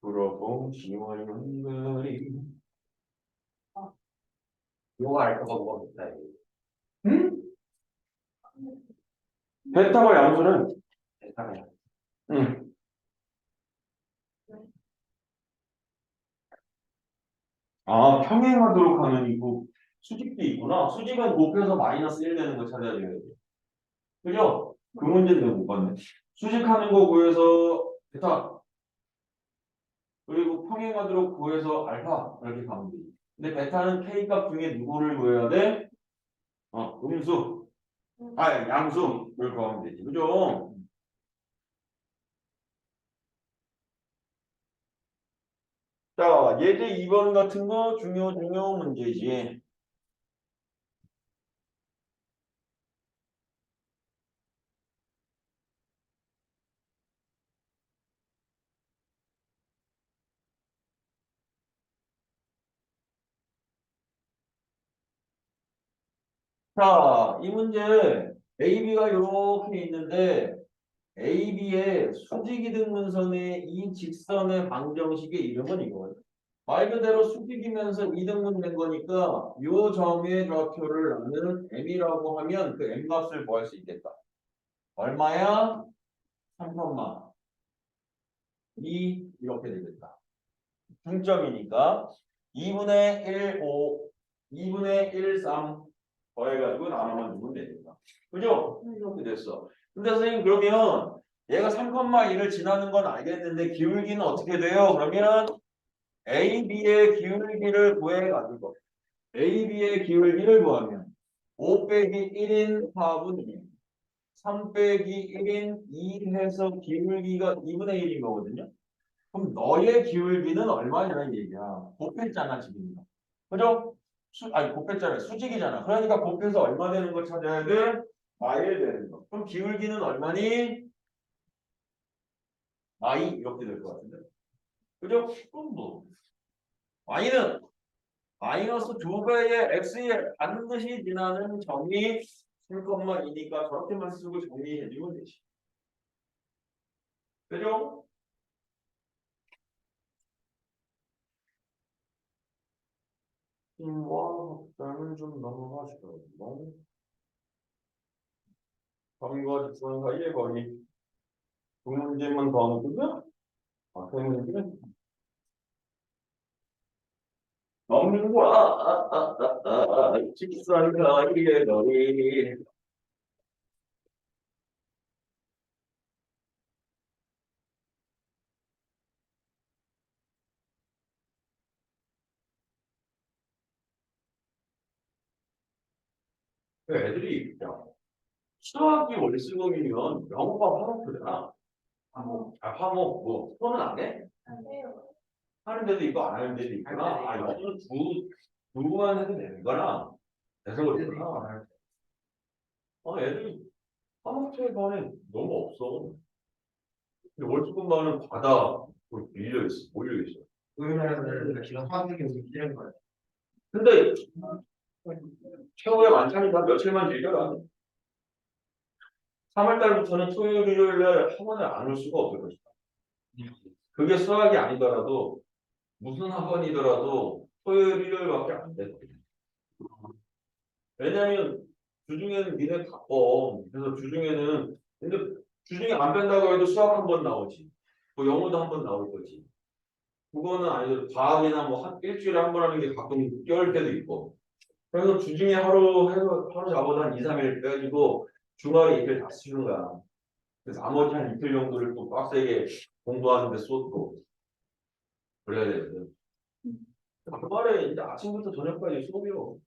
풀어보시와요. 요거 알파가 뭐가 됐다. 응? 베타가 양수는? 대상이야. 응. 아, 평행하도록 하는 이거 수직도 있구나. 수직은 곱해서 마이너스 1 되는 거 찾아야 돼요. 그죠? 그 문제는 내가 못 봤네. 수직하는 거 구해서 베타. 그리고 평행하도록 구해서 알파. 이렇게 가면 돼. 근데 베타는 K 값 중에 누구를 구해야 돼? 음수. 양수. 이걸 구하면 되지. 그죠? 자, 예제 2번 같은 거 중요 문제지. 자, 이 문제 AB가 이렇게 있는데 AB의 수직이등분선의 이 직선의 방정식의 이름은 이거예요. 말 그대로 수직이면서 이등분 된 거니까 요 점의 좌표를 나는 M이라고 하면 그 M 값을 구할 수 있겠다. 얼마야? 3컴마 2 이렇게 되겠다. 중점이니까 2분의 1, 5, 2분의 1, 3 더해가지고 나눠만 주면 되니까. 그죠? 이렇게 됐어. 근데 선생님 그러면 얘가 3,1을 지나는 건 알겠는데 기울기는 어떻게 돼요? 그러면 AB의 기울기를 구해가지고 AB의 기울기를 구하면 5 빼기 1인 4분의 2 3 빼기 1인 2 해서 기울기가 2분의 1인 거거든요. 그럼 너의 기울기는 얼마냐는 얘기야. 곱했잖아 지금. 그죠? 곱했잖아. 수직이잖아. 그러니까 곱해서 얼마 되는 거 찾아야 돼? 마일 되는 거. 그럼 기울기는 얼마니? 마이 이렇게 될 것 같은데. 그죠? 그럼 뭐 y는 마이너스 2배의 x에 반드시 지나는 점이 3,2니까 저렇게만 쓰고 정리해주면 되지. 그죠? 다음은 좀 넘어가시죠. 점과 직선 사이의 거리. 두 문제만 더 하는 거죠? 세 문제는 넘는 거야. 직선 사이의 거리. 애들이 수학이 월수금이면 영어가 화목표잖아. 화목 손은 안 돼? 안 돼요. 하는데도 있고 안 하는데도 있구나. 영어는 두만 해도 되는 거나. 그래서 그렇구나. 애들이 화목표의 반에 너무 없어. 근데 월수금반은 과다 밀려 있어, 몰려 있어. 우리나라에서는 지금 화학이 계속 필요한 거야. 근데 최후의 만찬이 다 며칠만 즐겨라. 3월달부터는 토요일, 일요일날 학원을 안 올 수가 없을 것이다. 그게 수학이 아니더라도 무슨 학원이더라도 토요일, 일요일밖에 안 돼. 왜냐면 주중에는 니네 바빠. 그래서 주중에는 근데 주중에 안 뺀다고 해도 수학 한 번 나오지. 뭐 영어도 한 번 나올 거지. 그거는 아니더라도 과학이나 뭐 일주일에 한 번 하는 게 가끔 껴올 때도 있고. 그래서 주중에 하루 잡아도 한 2, 3일 빼가지고 주말에 이틀 다 쓰는 거야. 그래서 나머지 한 이틀 정도를 또 빡세게 공부하는데 쏟고 그래야 되거든. 주말에 이제 아침부터 저녁까지 수업이요.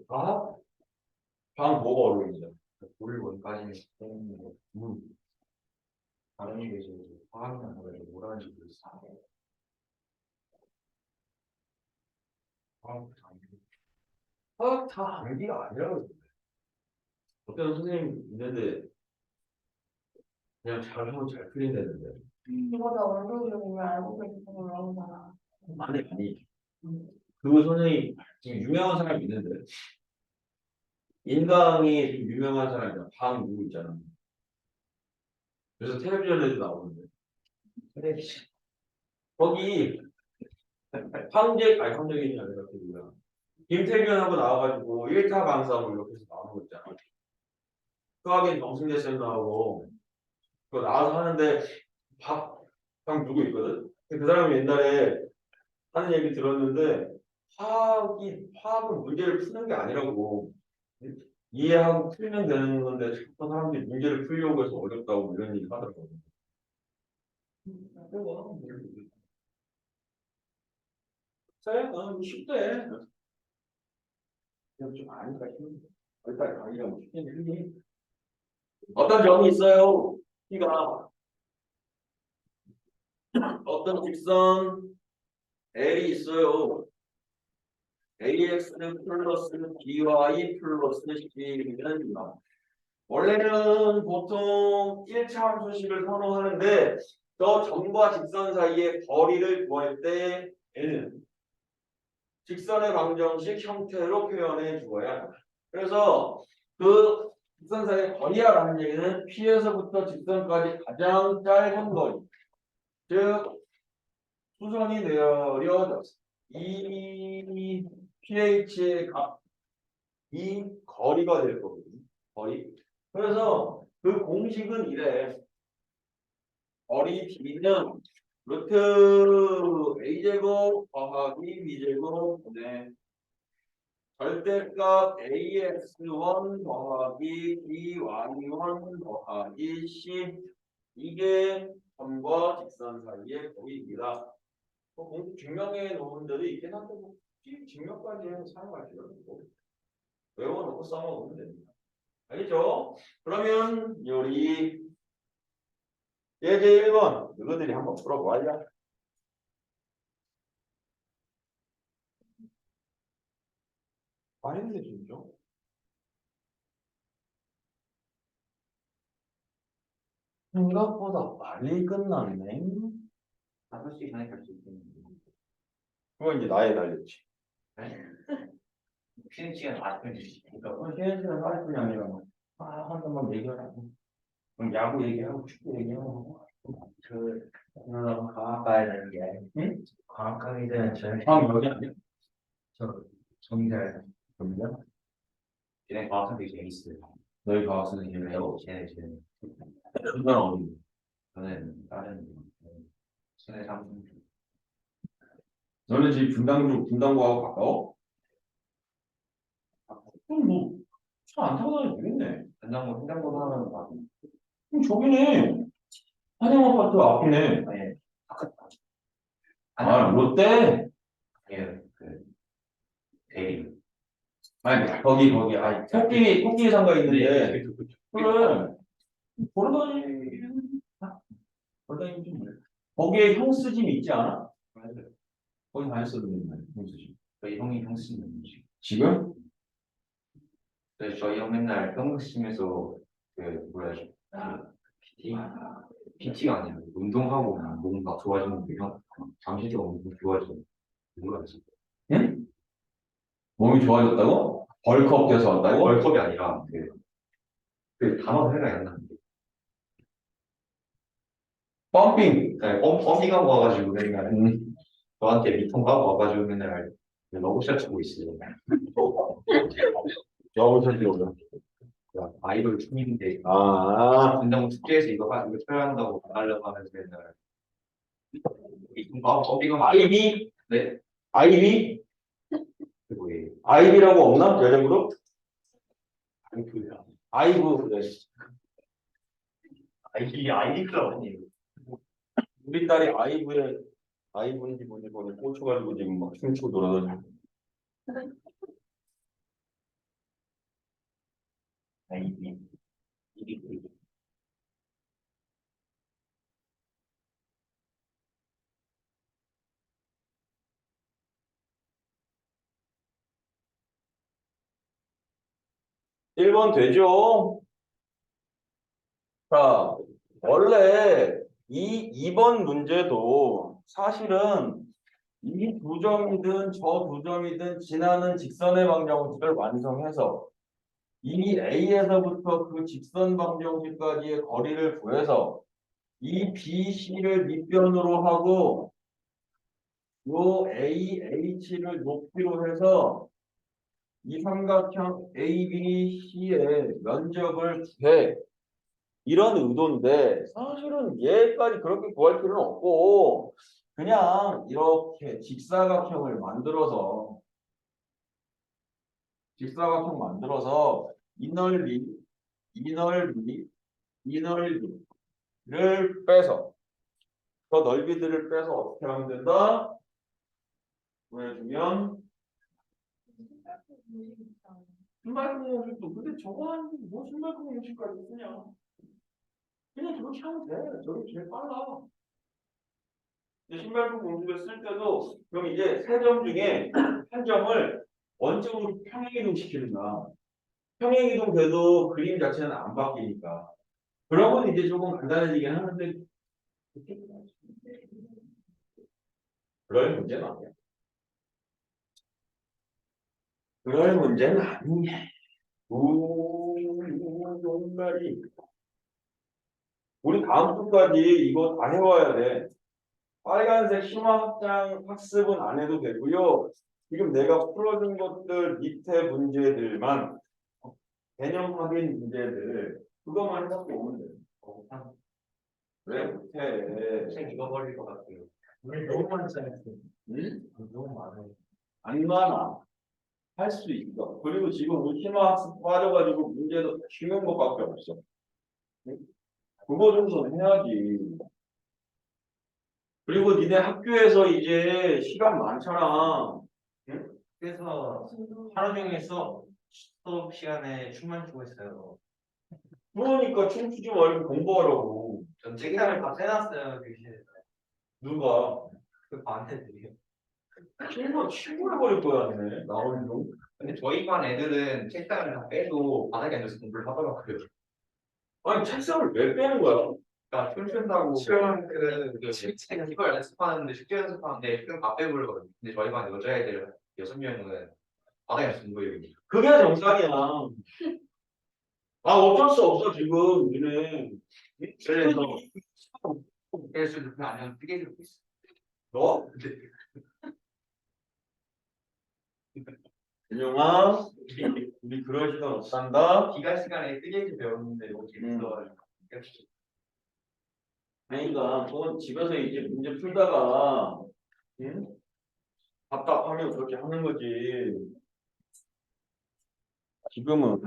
아? 방 뭐가 어려운데? 물 원까지는 때문에 다른 게 이제 화학이나 뭐래도 뭐라는지 모르겠어. 다 암기가 아니라고 그러는데. 어떤 선생님 있는데 그냥 잘하면 잘 풀린다는데. 이보다 얼굴을 왜 알고 계시고 그런 거잖아. 아니. 그 선생님 지금 유명한 사람 있는데 인강이 좀 유명한 사람이잖아. 방 누구 있잖아. 그래서 텔레비전에도 나오는데. 거기 황재균이 아니라 그 누구야. 김태균하고 나와가지고 1타 강사 뭐 이렇게 해서 나오는 거 있잖아. 수학엔 정승재 쌤 나오고 그거 나와서 하는데 방 누구 있거든? 그 사람이 옛날에 하는 얘기 들었는데 화학은 문제를 푸는 게 아니라고 이해하고 풀면 되는 건데 자꾸 사람들이 문제를 풀려고 해서 어렵다고 이런 얘기 하더라고. 쌤은 쉽대. 그냥 좀 아니까 힘들어. 일단 강의가 뭐 쉽긴 힘이. 어떤 점이 있어요? T가 어떤 직선 L이 있어요. AX 플러스 BY 플러스 C는 원래는 보통 1차 함수식을 선호하는데 저 점과 직선 사이의 거리를 구할 때 N은 직선의 방정식 형태로 표현해 주어야 한다. 그래서 그 직선 사이의 거리야라는 얘기는 P에서부터 직선까지 가장 짧은 거리. 즉 수선이 내려져서 이 pH의 값, 이 거리가 될 거거든요. 거리. 그래서 그 공식은 이래. 거리 B는 루트 A제곱 더하기 B제곱 분의 절대값 AX1 더하기 BY1 더하기 C 이게 점과 직선 사이의 거리입니다. 공식 증명해 놓은 데도 있긴 한데 뭐 증명까지 해서 사용할 필요는 없고 외워놓고 써먹으면 됩니다. 알겠죠? 그러면 요리 예제 1번 너희들이 한번 풀어봐야. 많이 해주죠. 생각보다 빨리 끝났네. 5시 전에 갈 수 있겠는데. 그건 이제 나에 달렸지. 쉬는 시간 40분 주시니까. 쉬는 시간 40분이 아니라 한번만 얘기하라. 그럼 야구 얘기하고 축구 얘기하고. 오늘 과학 가야 되는 게. 응? 과학 가기 전에 저녁. 여기 아니야? 저 정리를. 그럼요? 걔네 과학 선생님 재밌어요. 너희 과학 선생님이라고? 쟤네. 그건 어디? 저는 다른 손에 삼성. 너는 지금 분당구하고 가까워? 그럼 뭐, 차 안 타고 다니면 되겠네. 횡단보도 하면 봐. 그럼 저기네. 한양 아파트 앞이네. 네. 아, 롯데? 아니에요. 그 대리. 아니, 거기. 아, 토끼 상가 있는데. 그래. 걸어다니면 좀 그래. 거기에 형수집 있지 않아? 맞아요. 거기 다녔어도 되는데, 형수집. 저희 형이 형수님. 지금? 그래서 저희 형 맨날 형수님에서 그 뭐라 해야지? PT가 아니라 운동하고 몸 좋아지는 게 형 잠시도 몸 좋아지는 몰라지. 응? 몸이 좋아졌다고? 벌크업 돼서 왔다고? 월컵이 아니라 그 단어 생각이 안 나는데. 펌핑. 펌핑하고 와가지고 맨날 저한테 미통하고 와가지고 맨날 러브샷 치고 있어요. 여우셔지오죠. 아이돌 춤인데 아, 축제에서 이거 촬영한다고 나가려고 하면서 맨날 펌핑하고 아이비? 네? 아이비? 그 뭐예요? 아이비라고 없나? 여자 그룹? 아이돌이야. 아이고 그래. 아이가 아니에요. 우리 딸이 아이브인지 뭔지 모르고 꽂혀가지고 지금 막 춤추고 돌아다니고. 아이비. 1번 되죠? 자, 원래 이 2번 문제도 사실은 이 두 점이든 저 두 점이든 지나는 직선의 방정식을 완성해서 이 A에서부터 그 직선 방정식까지의 거리를 구해서 이 BC를 밑변으로 하고 요 AH를 높이로 해서 이 삼각형 ABC의 면적을 구해. 이런 의도인데 사실은 얘까지 그렇게 구할 필요는 없고 그냥 이렇게 직사각형을 만들어서 이 넓이, 이 넓이, 이 넓이를 빼서 더 넓이들을 빼서 어떻게 하면 된다? 보여주면 신발끈 형식도 근데 저거 하는데 뭐 신발끈 형식까지 쓰냐? 그냥 저렇게 하면 돼. 저게 제일 빨라. 근데 신발끈 공식을 쓸 때도 그럼 이제 세 점 중에 한 점을 원점으로 평행이동 시키는가? 평행이동 돼도 그림 자체는 안 바뀌니까. 그러면 이제 조금 간단해지긴 하는데 그럴 문제는 아니야. 그럴 문제는 아니야. 오, 정말이. 우리 다음 주까지 이거 다 해와야 돼. 빨간색 심화 확장 학습은 안 해도 되고요. 지금 내가 풀어준 것들 밑에 문제들만 개념 확인 문제들 그것만 해갖고 오면 돼. 왜 못해? 선생 읽어버릴 것 같아요. 우리 너무 많이 짜냈어. 응? 너무 많아요. 안 많아. 할 수 있어. 그리고 지금 우리 심화 학습 빠져가지고 문제도 쉬운 것밖에 없어. 응? 그거 정도는 해야지. 그리고 니네 학교에서 이제 시간 많잖아. 응? 그래서 하루 종일 수업 시간에 춤만 추고 있어요. 그러니까 춤추지 말고 공부하라고. 전 책상을 다 떼놨어요, 교실에서. 누가? 그 반애들이요. 친구를 버릴 거야, 니네. 나오는 중. 근데 저희 반 애들은 책상을 다 빼도 바닥에 앉아서 공부를 하더라고요. 아니, 책상을 왜 빼는 거야? 그러니까 춤춘다고 책상 이걸 연습하는데 숙제 연습하는데 숙제 다 빼고 그러거든요. 근데 저희 반 여자애들 6명은 바닥에 앉아서 공부해요. 그게 정상이야. 아, 어쩔 수 없어, 지금, 니네. 그래서 그렇게 앉아서 뜨개 들고 있어. 너? 윤영아, 우리 그럴 시간 없단다. 기간 시간에 뜨개질 배웠는데 너무 재밌어가지고. 그러니까, 그건 집에서 이제 문제 풀다가, 응? 답답하면 그렇게 하는 거지. 지금은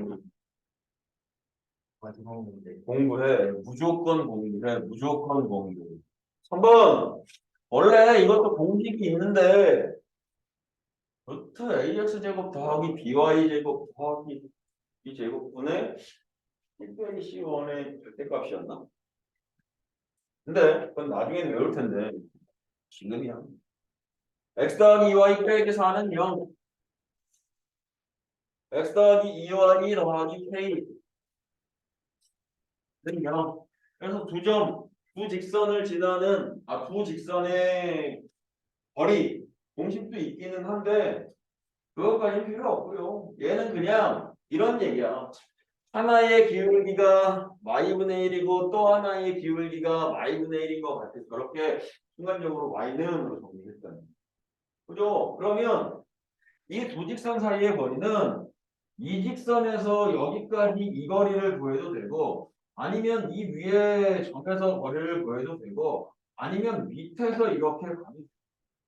마지막 문제. 공부해. 무조건 공부해. 무조건 공부. 3번. 원래 이것도 공식이 있는데, 루트 AX제곱 더하기 BY제곱 더하기 B제곱분의 1 빼기 C1의 절대값이었나? 근데 그건 나중에는 외울 텐데 지금이야. X 더하기 2Y 빼기 4는 0. X 더하기 2Y 더하기 K는 0. 그래서 두 직선을 지나는 두 직선의 거리 공식도 있기는 한데 그것까지는 필요 없고요. 얘는 그냥 이런 얘기야. 하나의 기울기가 y분의 1이고 또 하나의 기울기가 y분의 1인 것 같아서 그렇게 순간적으로 y는으로 정리했어요. 그죠? 그러면 이 두 직선 사이의 거리는 이 직선에서 여기까지 이 거리를 구해도 되고 아니면 이 위에 점에서 거리를 구해도 되고 아니면 밑에서 이렇게 가도 돼요.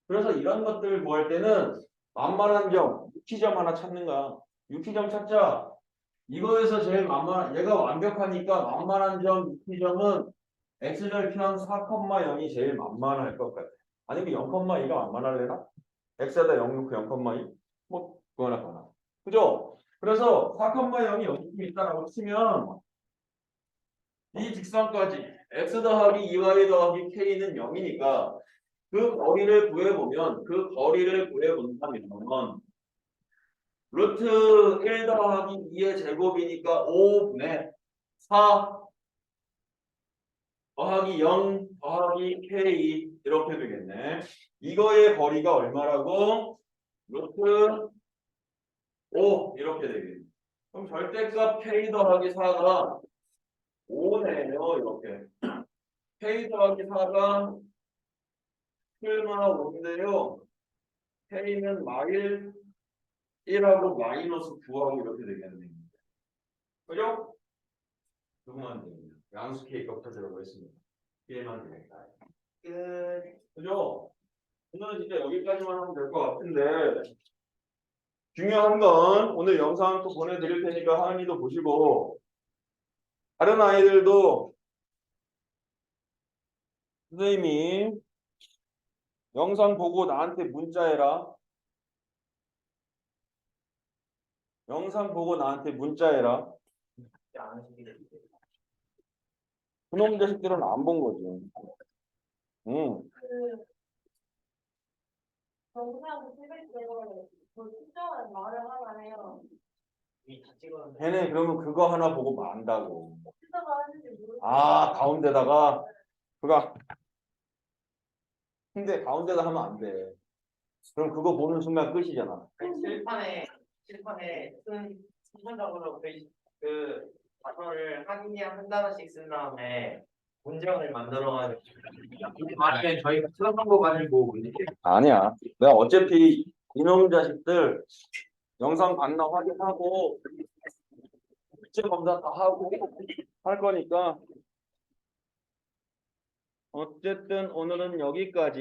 그래서 이런 것들을 구할 때는 만만한 점, 유키점 하나 찾는 거야. 유키점 찾자. 이거에서 제일 만만한, 얘가 완벽하니까 만만한 점, 이점은 x절편 4,0이 제일 만만할 것 같아. 아니면 0,2가 만만할래나? x에다 0 넣고 0,2? 뭐 그거나 그거나. 그죠? 그래서 4,0이 여기 있다라고 치면 이 직선까지 x 더하기 2y 더하기 k는 0이니까 그 거리를 구해보면 그 거리를 구해본다면 루트 1 더하기 2의 제곱이니까 5분의 4 더하기 0 더하기 k 이렇게 되겠네. 이거의 거리가 얼마라고? 루트 5 이렇게 되겠네. 그럼 절대값 k 더하기 4가 5네요. 이렇게. k 더하기 4가 7마 5인데요. k는 마일 1하고 마이너스 9하고 이렇게 되겠네. 그죠? 조금만 됩니다. 양수 k값부터 들어보겠습니다. K만 되겠다. 끝. 그죠? 오늘은 진짜 여기까지만 하면 될 것 같은데 중요한 건 오늘 영상 또 보내드릴 테니까 하은이도 보시고 다른 아이들도 선생님이 영상 보고 나한테 문자해라. 영상 보고 나한테 문자해라. 그놈 자식들은 안 본 거지. 응. 그 정상 찍을 때그 특정한 말을 하나 해요. 걔네 그러면 그거 하나 보고 만다고. 특정을 하는지 모르겠어요. 아, 가운데다가 그거 근데 가운데다 하면 안 돼. 그럼 그거 보는 순간 끝이잖아. 칠판에 순서적으로 그 단어를 한 단어씩 쓴 다음에 문장을 만들어가지고 만약에 저희가 틀린 거 가지고 아니야. 내가 어차피 이놈 자식들 영상 봤나 확인하고 실제 검사 다 하고 할 거니까 어쨌든 오늘은 여기까지.